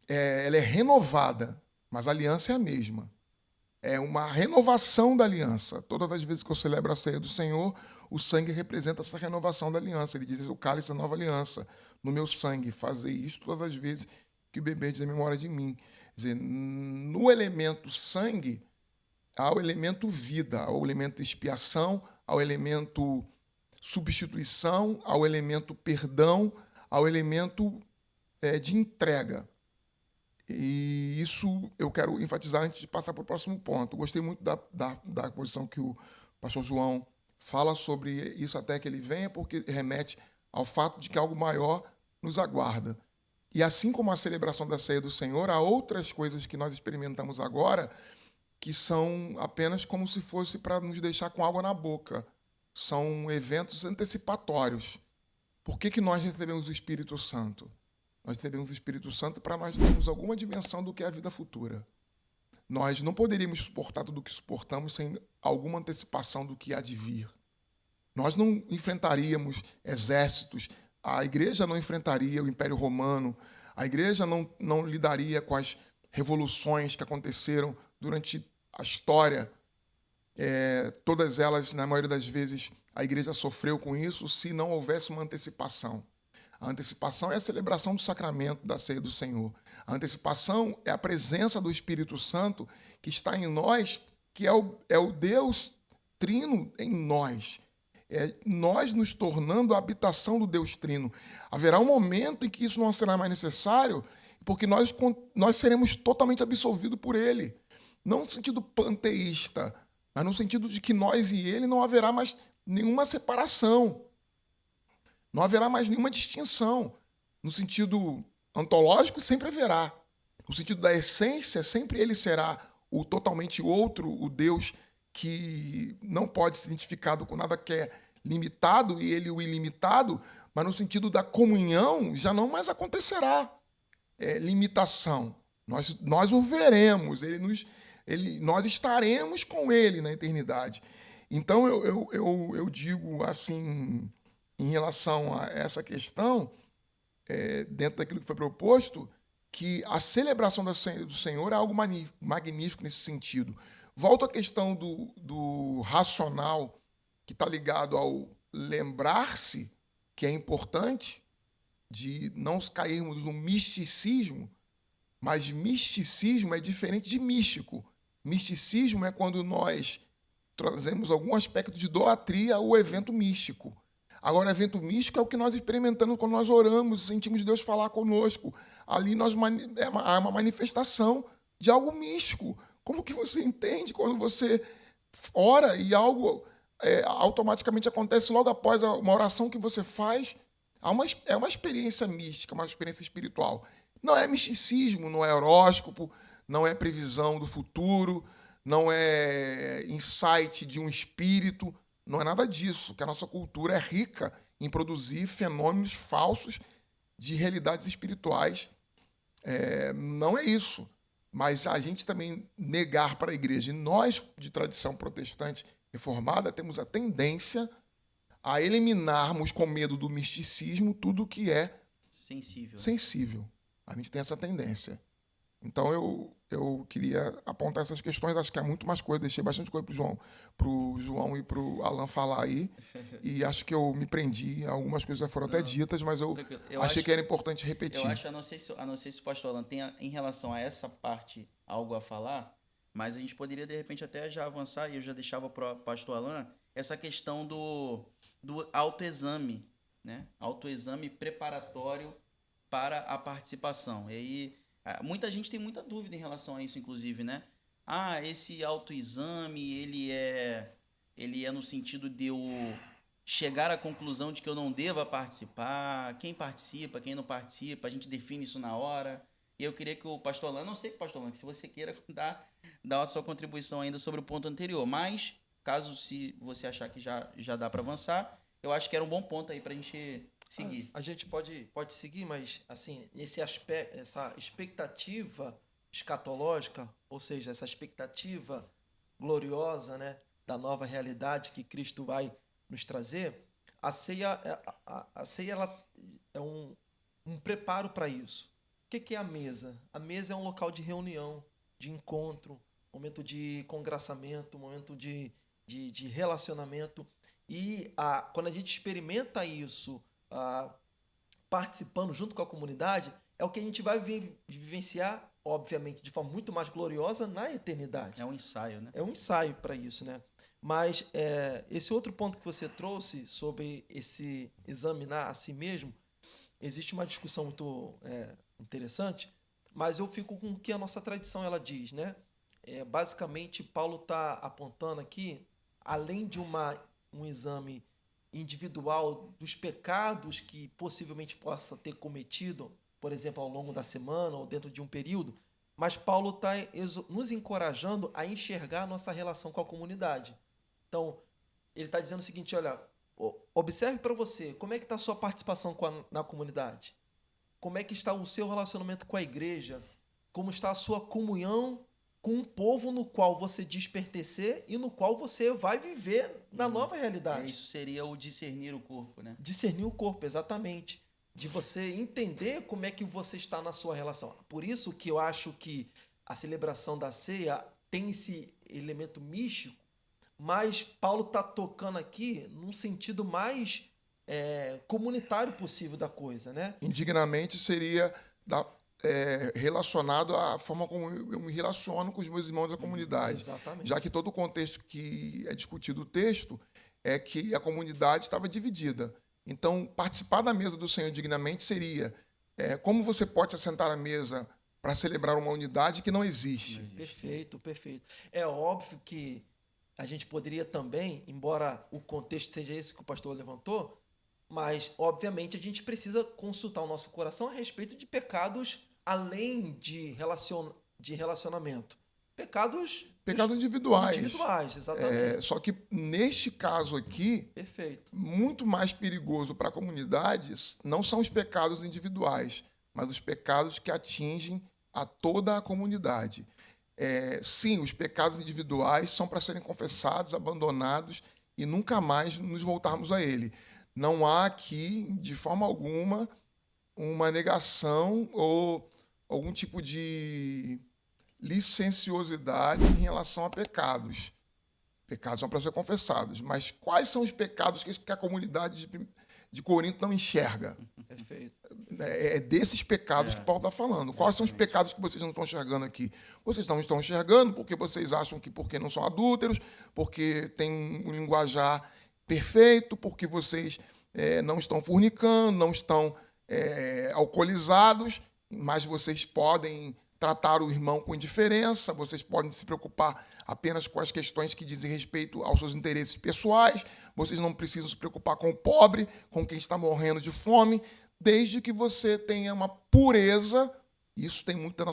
Ela é renovada, mas a aliança é a mesma. É uma renovação da aliança. Todas as vezes que eu celebro a ceia do Senhor, o sangue representa essa renovação da aliança. Ele diz: o cálice da nova aliança, no meu sangue, fazei isto todas as vezes que beberdes em memória de mim. Quer dizer, no elemento sangue, há o elemento vida, há o elemento expiação, há o elemento substituição, há o elemento perdão, há o elemento de entrega. E isso eu quero enfatizar antes de passar para o próximo ponto. Gostei muito da posição que o pastor João fala sobre isso até que ele venha, porque remete ao fato de que algo maior nos aguarda. E assim como a celebração da ceia do Senhor, há outras coisas que nós experimentamos agora que são apenas como se fosse para nos deixar com água na boca. São eventos antecipatórios. Por que nós recebemos o Espírito Santo? Nós recebemos o Espírito Santo para nós termos alguma dimensão do que é a vida futura. Nós não poderíamos suportar tudo o que suportamos sem alguma antecipação do que há de vir. Nós não enfrentaríamos exércitos, a igreja não enfrentaria o Império Romano, a igreja não lidaria com as revoluções que aconteceram durante a história. Todas elas, na maioria das vezes, a igreja sofreu com isso se não houvesse uma antecipação. A antecipação é a celebração do sacramento da ceia do Senhor. A antecipação é a presença do Espírito Santo que está em nós, que é o Deus Trino em nós. É nós nos tornando a habitação do Deus Trino. Haverá um momento em que isso não será mais necessário, porque nós seremos totalmente absolvidos por Ele. Não no sentido panteísta, mas no sentido de que nós e Ele não haverá mais nenhuma separação. Não haverá mais nenhuma distinção. No sentido ontológico, sempre haverá. No sentido da essência, sempre Ele será o totalmente outro, o Deus que não pode ser identificado com nada que é limitado, e Ele o ilimitado, mas no sentido da comunhão já não mais acontecerá limitação. Nós o veremos, nós estaremos com ele na eternidade. Então, eu digo assim, em relação a essa questão, dentro daquilo que foi proposto, que a celebração do Senhor é algo magnífico nesse sentido. Volto à questão do racional, que está ligado ao lembrar-se, que é importante, de não cairmos no misticismo, mas misticismo é diferente de místico. Misticismo é quando nós trazemos algum aspecto de idolatria ao evento místico. Agora, evento místico é o que nós experimentamos quando nós oramos, sentimos Deus falar conosco. Ali há uma manifestação de algo místico. Como que você entende quando você ora e algo automaticamente acontece logo após uma oração que você faz? É uma experiência mística, uma experiência espiritual. Não é misticismo, não é horóscopo, não é previsão do futuro, não é insight de um espírito, não é nada disso, que a nossa cultura é rica em produzir fenômenos falsos de realidades espirituais. Não é isso. Mas a gente também negar para a igreja, e nós, de tradição protestante reformada, temos a tendência a eliminarmos, com medo do misticismo, tudo que é sensível. A gente tem essa tendência. Então, eu queria apontar essas questões. Acho que há muito mais coisa. Deixei bastante coisa para o João e para o Alan falar aí. E acho que eu me prendi. Algumas coisas já foram até ditas, mas eu achei que era importante repetir. Eu acho, a não sei se o pastor Alan tem, em relação a essa parte, algo a falar, mas a gente poderia, de repente, até já avançar, e eu já deixava para o pastor Alan, essa questão do autoexame, né? Autoexame preparatório para a participação. E aí, muita gente tem muita dúvida em relação a isso, inclusive, né? Esse autoexame, ele é no sentido de eu chegar à conclusão de que eu não deva participar, quem participa, quem não participa, a gente define isso na hora. E eu queria que o pastor Alan, não sei, pastor Alan, se você queira dar a sua contribuição ainda sobre o ponto anterior, mas caso se você achar que já dá para avançar, eu acho que era um bom ponto aí para a gente seguir. A gente pode seguir, mas assim, nesse aspecto, essa expectativa escatológica, ou seja, essa expectativa gloriosa, né, da nova realidade que Cristo vai nos trazer, a ceia ela é um preparo para isso. O que é a mesa? A mesa é um local de reunião, de encontro, momento de congraçamento, momento de relacionamento. E quando a gente experimenta isso, participando junto com a comunidade, é o que a gente vai vivenciar, obviamente, de forma muito mais gloriosa na eternidade. É um ensaio, né? É um ensaio para isso, né? Mas esse outro ponto que você trouxe sobre esse examinar a si mesmo, existe uma discussão muito interessante, mas eu fico com o que a nossa tradição ela diz, né? Basicamente, Paulo está apontando aqui, além de um exame individual dos pecados que possivelmente possa ter cometido, por exemplo, ao longo da semana ou dentro de um período, mas Paulo está nos encorajando a enxergar a nossa relação com a comunidade. Então, ele está dizendo o seguinte, olha, observe para você, como é que está a sua participação na comunidade? Como é que está o seu relacionamento com a igreja? Como está a sua comunhão com um povo no qual você diz pertencer e no qual você vai viver na nova realidade? Isso seria o discernir o corpo, né? Discernir o corpo, exatamente. De você entender como é que você está na sua relação. Por isso que eu acho que a celebração da ceia tem esse elemento místico, mas Paulo está tocando aqui num sentido mais comunitário possível da coisa, né? Indignamente seria relacionado à forma como eu me relaciono com os meus irmãos da comunidade. Exatamente. Já que todo o contexto que é discutido o texto é que a comunidade estava dividida. Então, participar da mesa do Senhor dignamente seria como você pode se assentar à mesa para celebrar uma unidade que não existe. Perfeito, perfeito. É óbvio que a gente poderia também, embora o contexto seja esse que o pastor levantou, mas, obviamente, a gente precisa consultar o nosso coração a respeito de pecados além de relacionamento. pecados individuais. individuais, exatamente. Só que neste caso aqui, Perfeito. muito mais perigoso para a comunidade não são os pecados individuais, mas os pecados que atingem a toda a comunidade. Sim, os pecados individuais são para serem confessados, abandonados e nunca mais nos voltarmos a ele. Não há aqui, de forma alguma, uma negação ou algum tipo de licenciosidade em relação a pecados. Pecados são para ser confessados. Mas quais são os pecados que a comunidade de Corinto não enxerga? Perfeito. É desses pecados que Paulo está falando. Quais são os pecados que vocês não estão enxergando aqui? Vocês não estão enxergando porque vocês acham que porque não são adúlteros, porque têm um linguajar perfeito, porque vocês não estão fornicando, não estão alcoolizados, mas vocês podem tratar o irmão com indiferença, vocês podem se preocupar apenas com as questões que dizem respeito aos seus interesses pessoais, vocês não precisam se preocupar com o pobre, com quem está morrendo de fome, desde que você tenha uma pureza. Isso tem muito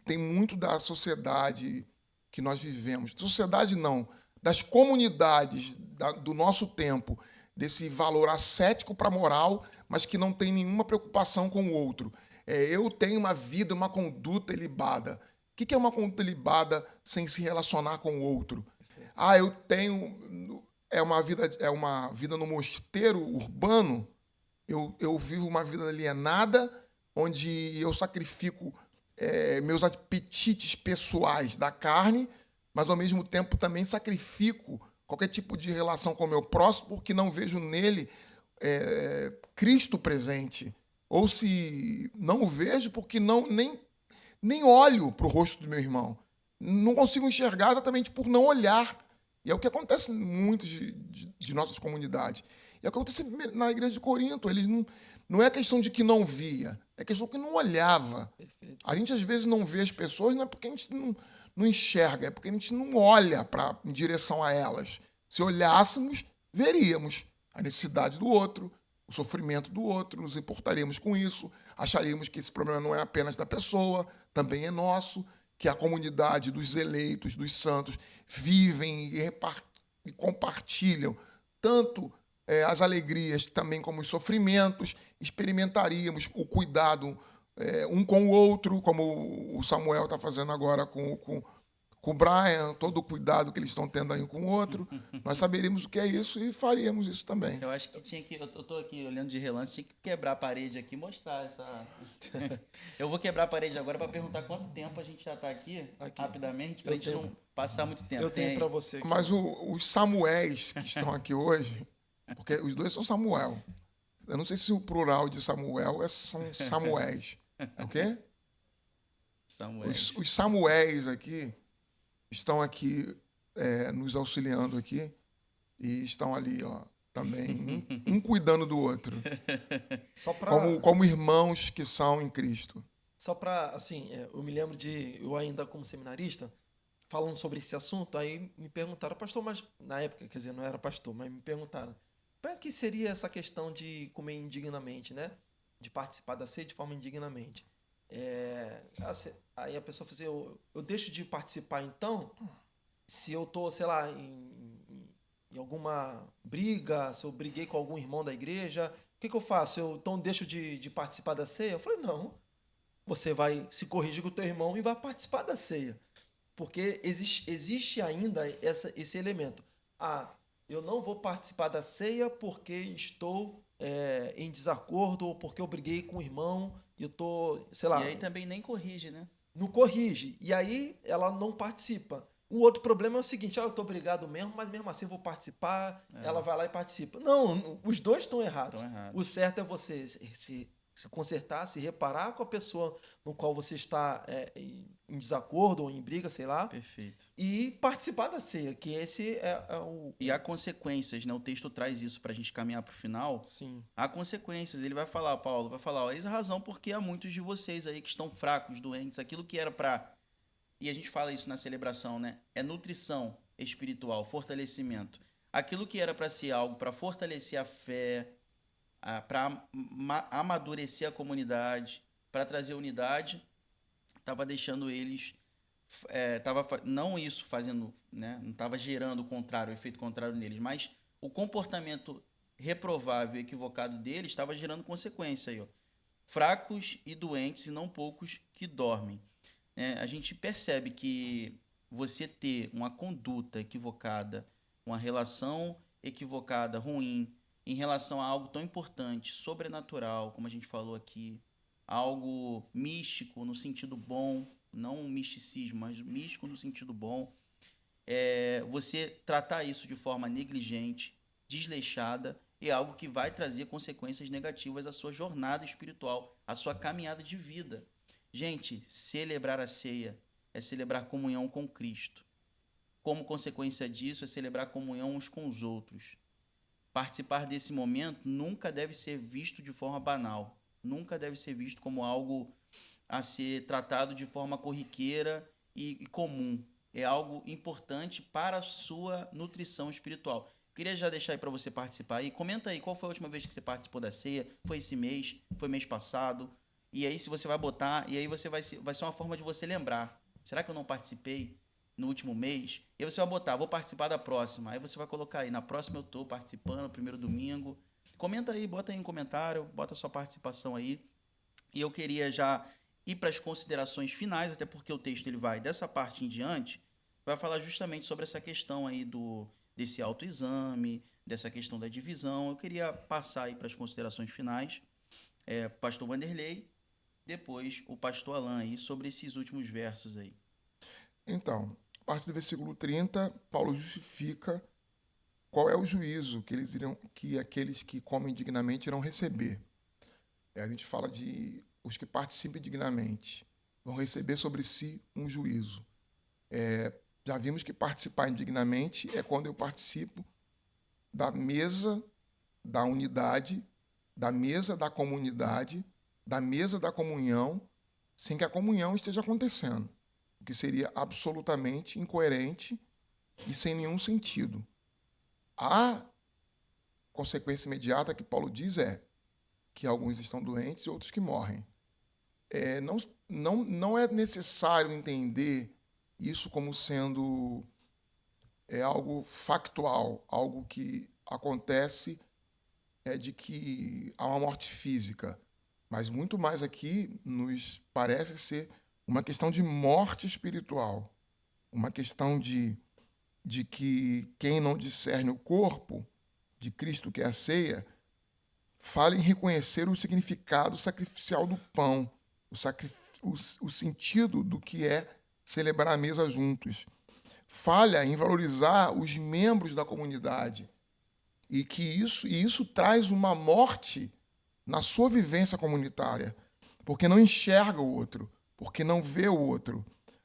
tem muito da sociedade que nós vivemos. Sociedade não, das comunidades do nosso tempo, desse valor ascético para a moral, mas que não tem nenhuma preocupação com o outro. Eu tenho uma vida, uma conduta ilibada. O que é uma conduta ilibada sem se relacionar com o outro? Eu tenho uma vida no mosteiro urbano. Eu vivo uma vida alienada, onde eu sacrifico meus apetites pessoais da carne, mas ao mesmo tempo também sacrifico qualquer tipo de relação com o meu próximo, porque não vejo nele Cristo presente. Ou se não o vejo, porque nem olho para o rosto do meu irmão. Não consigo enxergar exatamente por não olhar. E é o que acontece em muitas de nossas comunidades. E é o que acontece na igreja de Corinto. Eles não é questão de que não via, é questão que não olhava. Perfeito. A gente, às vezes, não vê as pessoas, não é porque a gente não enxerga, é porque a gente não olha em direção a elas. Se olhássemos, veríamos a necessidade do outro, o sofrimento do outro, nos importaríamos com isso, acharíamos que esse problema não é apenas da pessoa, também é nosso, que a comunidade dos eleitos, dos santos, vivem e compartilham tanto as alegrias também como os sofrimentos, experimentaríamos o cuidado um com o outro, como o Samuel está fazendo agora com o Brian, todo o cuidado que eles estão tendo aí um com o outro, nós saberíamos o que é isso e faríamos isso também. Eu acho que tinha que... Eu tô aqui olhando de relance, tinha que quebrar a parede aqui e mostrar essa... Eu vou quebrar a parede agora para perguntar quanto tempo a gente já está aqui, rapidamente, para a gente não passar muito tempo. Eu tenho para você aqui. Mas os Samuéis que estão aqui hoje, porque os dois são Samuel. Eu não sei se o plural de Samuel são Samuéis. É o quê? Samuéis. Os Samuéis aqui estão aqui nos auxiliando aqui e estão ali, também, um cuidando do outro. Como irmãos que são em Cristo. Só para, assim, eu me lembro eu ainda como seminarista, falando sobre esse assunto, aí me perguntaram, pastor, mas na época, quer dizer, não era pastor, mas me perguntaram, o que seria essa questão de comer indignamente, né? De participar da ceia de forma indignamente. Aí a pessoa fala assim, eu deixo de participar então, se eu tô, sei lá, em alguma briga, se eu briguei com algum irmão da igreja, o que eu faço? Eu então deixo de participar da ceia? Eu falei, não, você vai se corrigir com o teu irmão e vai participar da ceia. Porque existe ainda esse elemento. Eu não vou participar da ceia porque estou em desacordo ou porque eu briguei com o irmão e eu tô, sei lá... E aí também nem corrige, né? Não corrige. E aí ela não participa. Um outro problema é o seguinte, eu estou brigado mesmo, mas mesmo assim eu vou participar, ela vai lá e participa. Não, os dois estão errados. O certo é você se consertar, se reparar com a pessoa no qual você está em desacordo ou em briga, sei lá. Perfeito. E participar da ceia, que esse E há consequências, né? O texto traz isso para a gente caminhar para o final. Sim. Há consequências. Ele vai falar, Paulo, eis a razão porque há muitos de vocês aí que estão fracos, doentes, aquilo que era para... E a gente fala isso na celebração, né? É nutrição espiritual, fortalecimento. Aquilo que era para ser algo para fortalecer a fé, para amadurecer a comunidade, para trazer unidade, estava deixando eles não isso fazendo, né, não estava gerando o efeito contrário neles, mas o comportamento reprovável e equivocado deles estava gerando consequência aí, ó. Fracos e doentes e não poucos que dormem. A gente percebe que você ter uma conduta equivocada, uma relação equivocada, ruim, em relação a algo tão importante, sobrenatural, como a gente falou aqui, algo místico no sentido bom, não um misticismo, mas místico no sentido bom, você tratar isso de forma negligente, desleixada, é algo que vai trazer consequências negativas à sua jornada espiritual, à sua caminhada de vida. Gente, celebrar a ceia é celebrar comunhão com Cristo. Como consequência disso, é celebrar comunhão uns com os outros. Participar desse momento nunca deve ser visto de forma banal. Nunca deve ser visto como algo a ser tratado de forma corriqueira e comum. É algo importante para a sua nutrição espiritual. Queria já deixar aí para você participar aí. Comenta aí, qual foi a última vez que você participou da ceia? Foi esse mês? Foi mês passado? E aí, se você vai botar, e aí vai ser uma forma de você lembrar. Será que eu não participei no último mês? E aí você vai botar, vou participar da próxima. Aí você vai colocar aí, na próxima eu tô participando, primeiro domingo. Comenta aí, bota aí um comentário, bota a sua participação aí. E eu queria já ir para as considerações finais, até porque o texto ele vai dessa parte em diante, vai falar justamente sobre essa questão aí desse autoexame, dessa questão da divisão. Eu queria passar aí para as considerações finais. Pastor Vanderlei, depois o pastor Alan aí, sobre esses últimos versos aí. Então, a partir do versículo 30, Paulo justifica qual é o juízo que aqueles que comem dignamente irão receber. A gente fala de os que participam dignamente vão receber sobre si um juízo. Já vimos que participar indignamente é quando eu participo da mesa da unidade, da mesa da comunidade, da mesa da comunhão, sem que a comunhão esteja acontecendo, o que seria absolutamente incoerente e sem nenhum sentido. A consequência imediata que Paulo diz é que alguns estão doentes e outros que morrem. Não é necessário entender isso como sendo algo factual, algo que acontece de que há uma morte física, mas muito mais aqui nos parece ser uma questão de morte espiritual, uma questão de que quem não discerne o corpo de Cristo, que é a ceia, fala em reconhecer o significado sacrificial do pão, o sentido do que é celebrar a mesa juntos. Falha em valorizar os membros da comunidade e que isso traz uma morte na sua vivência comunitária, porque não enxerga o outro, porque não vê o outro.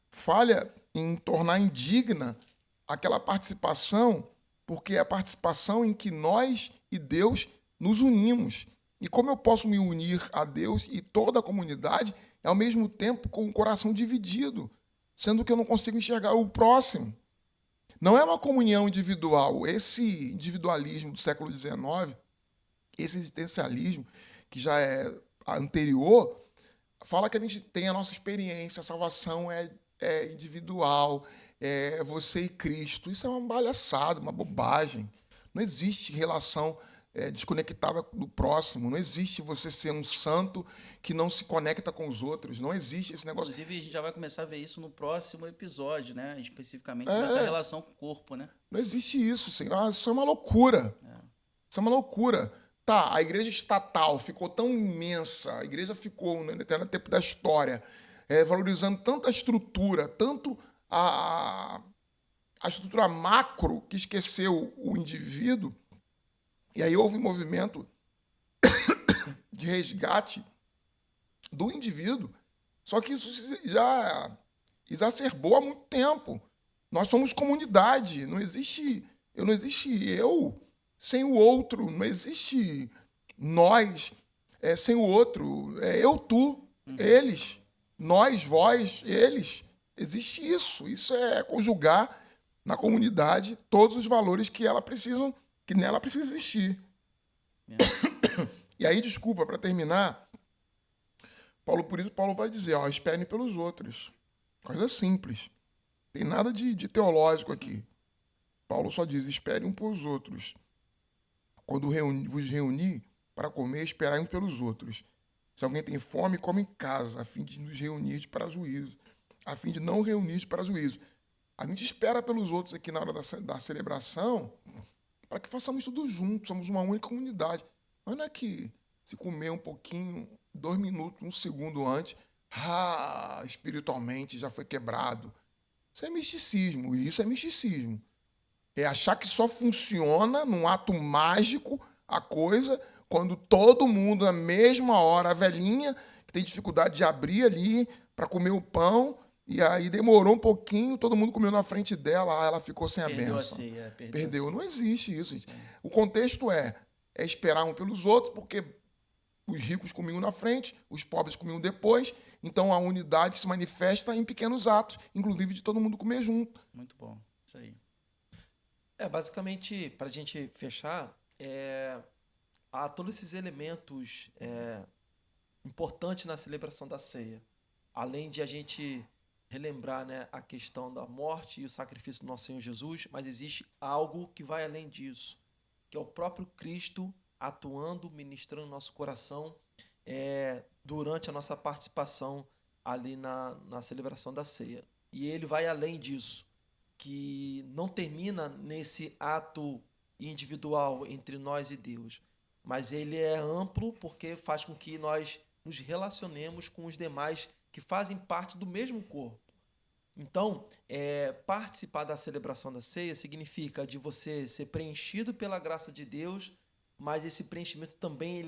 Falha em tornar indigna aquela participação, porque é a participação em que nós e Deus nos unimos. E como eu posso me unir a Deus e toda a comunidade ao mesmo tempo com o coração dividido, sendo que eu não consigo enxergar o próximo? Não é uma comunhão individual. Esse individualismo do século XIX, esse existencialismo, que já é anterior, fala que a gente tem a nossa experiência, a salvação é individual, é você e Cristo. Isso é uma palhaçada, uma bobagem. Não existe relação desconectada do próximo. Não existe você ser um santo que não se conecta com os outros. Não existe esse negócio. Inclusive, a gente já vai começar a ver isso no próximo episódio, né? Especificamente sobre essa relação com o corpo, né? Não existe isso, Senhor. Isso é uma loucura. Isso é uma loucura. Tá, a igreja estatal ficou tão imensa, a igreja ficou, no eterno tempo da história, valorizando tanta estrutura, tanto a estrutura macro, que esqueceu o indivíduo. E aí houve um movimento de resgate do indivíduo. Só que isso já exacerbou há muito tempo. Nós somos comunidade. Não existe eu sem o outro. Não existe nós sem o outro. Eu, tu, eles. Nós, vós, eles. Existe isso. Isso é conjugar na comunidade todos os valores que nela precisa existir. E aí, desculpa, para terminar, por isso Paulo vai dizer, esperem pelos outros. Coisa simples. Tem nada de teológico aqui. Paulo só diz, espere um pelos outros. Quando vos reunir para comer, esperai uns pelos outros. Se alguém tem fome, come em casa, a fim de nos reunir para juízo. A fim de não reunir para juízo. A gente espera pelos outros aqui na hora da celebração para que façamos tudo junto, somos uma única unidade. Mas não é que se comer um pouquinho, 2 minutos, 1 segundo antes, espiritualmente já foi quebrado. Isso é misticismo, e isso é misticismo. É achar que só funciona num ato mágico a coisa quando todo mundo, na mesma hora, a velhinha que tem dificuldade de abrir ali para comer o pão, e aí demorou um pouquinho, todo mundo comeu na frente dela, ela ficou sem a Perdeu a bênção. ceia. Perdeu. Não existe isso, gente. O contexto é esperar um pelos outros, porque os ricos comiam na frente, os pobres comiam depois, então a unidade se manifesta em pequenos atos, inclusive de todo mundo comer junto. Muito bom. Isso aí. Basicamente, para a gente fechar, há todos esses elementos importantes na celebração da ceia. Além de a gente relembrar, né, a questão da morte e o sacrifício do nosso Senhor Jesus, mas existe algo que vai além disso, que é o próprio Cristo atuando, ministrando no nosso coração durante a nossa participação ali na celebração da ceia. E ele vai além disso, que não termina nesse ato individual entre nós e Deus, mas ele é amplo porque faz com que nós nos relacionemos com os demais que fazem parte do mesmo corpo. Então, participar da celebração da ceia significa de você ser preenchido pela graça de Deus, mas esse preenchimento também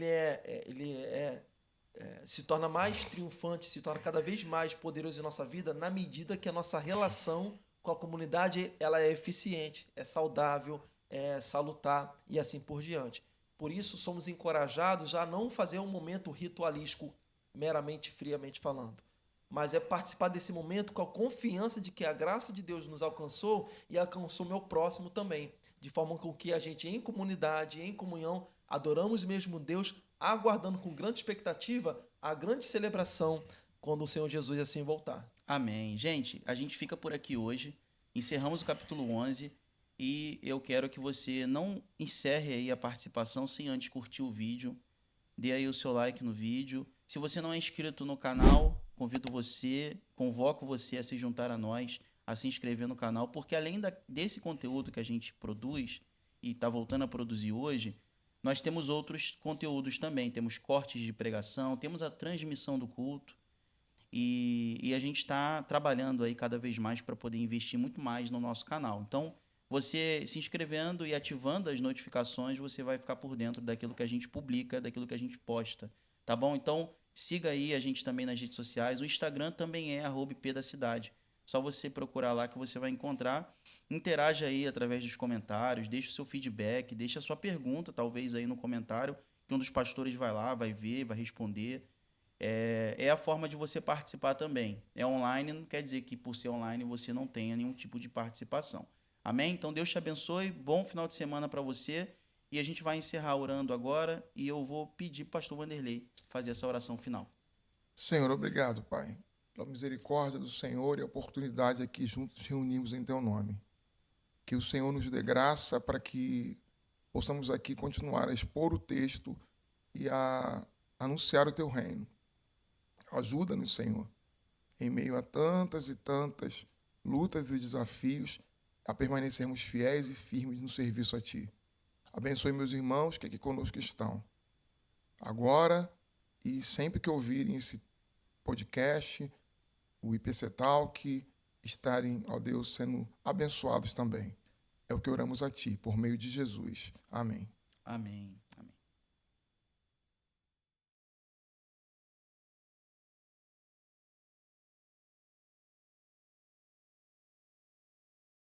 se torna mais triunfante, se torna cada vez mais poderoso em nossa vida na medida que a nossa relação com a comunidade ela é eficiente, é saudável, é salutar e assim por diante. Por isso, somos encorajados a não fazer um momento ritualístico meramente, friamente falando, mas é participar desse momento com a confiança de que a graça de Deus nos alcançou e alcançou meu próximo também, de forma com que a gente, em comunidade, em comunhão, adoramos mesmo Deus, aguardando com grande expectativa a grande celebração quando o Senhor Jesus assim voltar. Amém. Gente, a gente fica por aqui hoje, encerramos o capítulo 11 e eu quero que você não encerre aí a participação sem antes curtir o vídeo, dê aí o seu like no vídeo. Se você não é inscrito no canal, convoco você a se juntar a nós, a se inscrever no canal, porque além desse conteúdo que a gente produz e está voltando a produzir hoje, nós temos outros conteúdos também, temos cortes de pregação, temos a transmissão do culto e a gente está trabalhando aí cada vez mais para poder investir muito mais no nosso canal. Então, você se inscrevendo e ativando as notificações, você vai ficar por dentro daquilo que a gente publica, daquilo que a gente posta, tá bom? Então, siga aí a gente também nas redes sociais. O Instagram também é @pdacidade. Só você procurar lá que você vai encontrar. Interaja aí através dos comentários, deixa o seu feedback, deixa a sua pergunta, talvez aí no comentário, que um dos pastores vai lá, vai ver, vai responder. É a forma de você participar também. É online, não quer dizer que por ser online você não tenha nenhum tipo de participação. Amém? Então Deus te abençoe, bom final de semana para você. E a gente vai encerrar orando agora e eu vou pedir para o pastor Vanderlei fazer essa oração final. Senhor, obrigado, Pai, pela misericórdia do Senhor e a oportunidade aqui juntos reunirmos em Teu nome. Que o Senhor nos dê graça para que possamos aqui continuar a expor o texto e a anunciar o Teu reino. Ajuda-nos, Senhor, em meio a tantas e tantas lutas e desafios, a permanecermos fiéis e firmes no serviço a Ti. Abençoe meus irmãos que aqui conosco estão. Agora e sempre que ouvirem esse podcast, o IPC Talk, estarem, ó Deus, sendo abençoados também. É o que oramos a Ti, por meio de Jesus. Amém. Amém.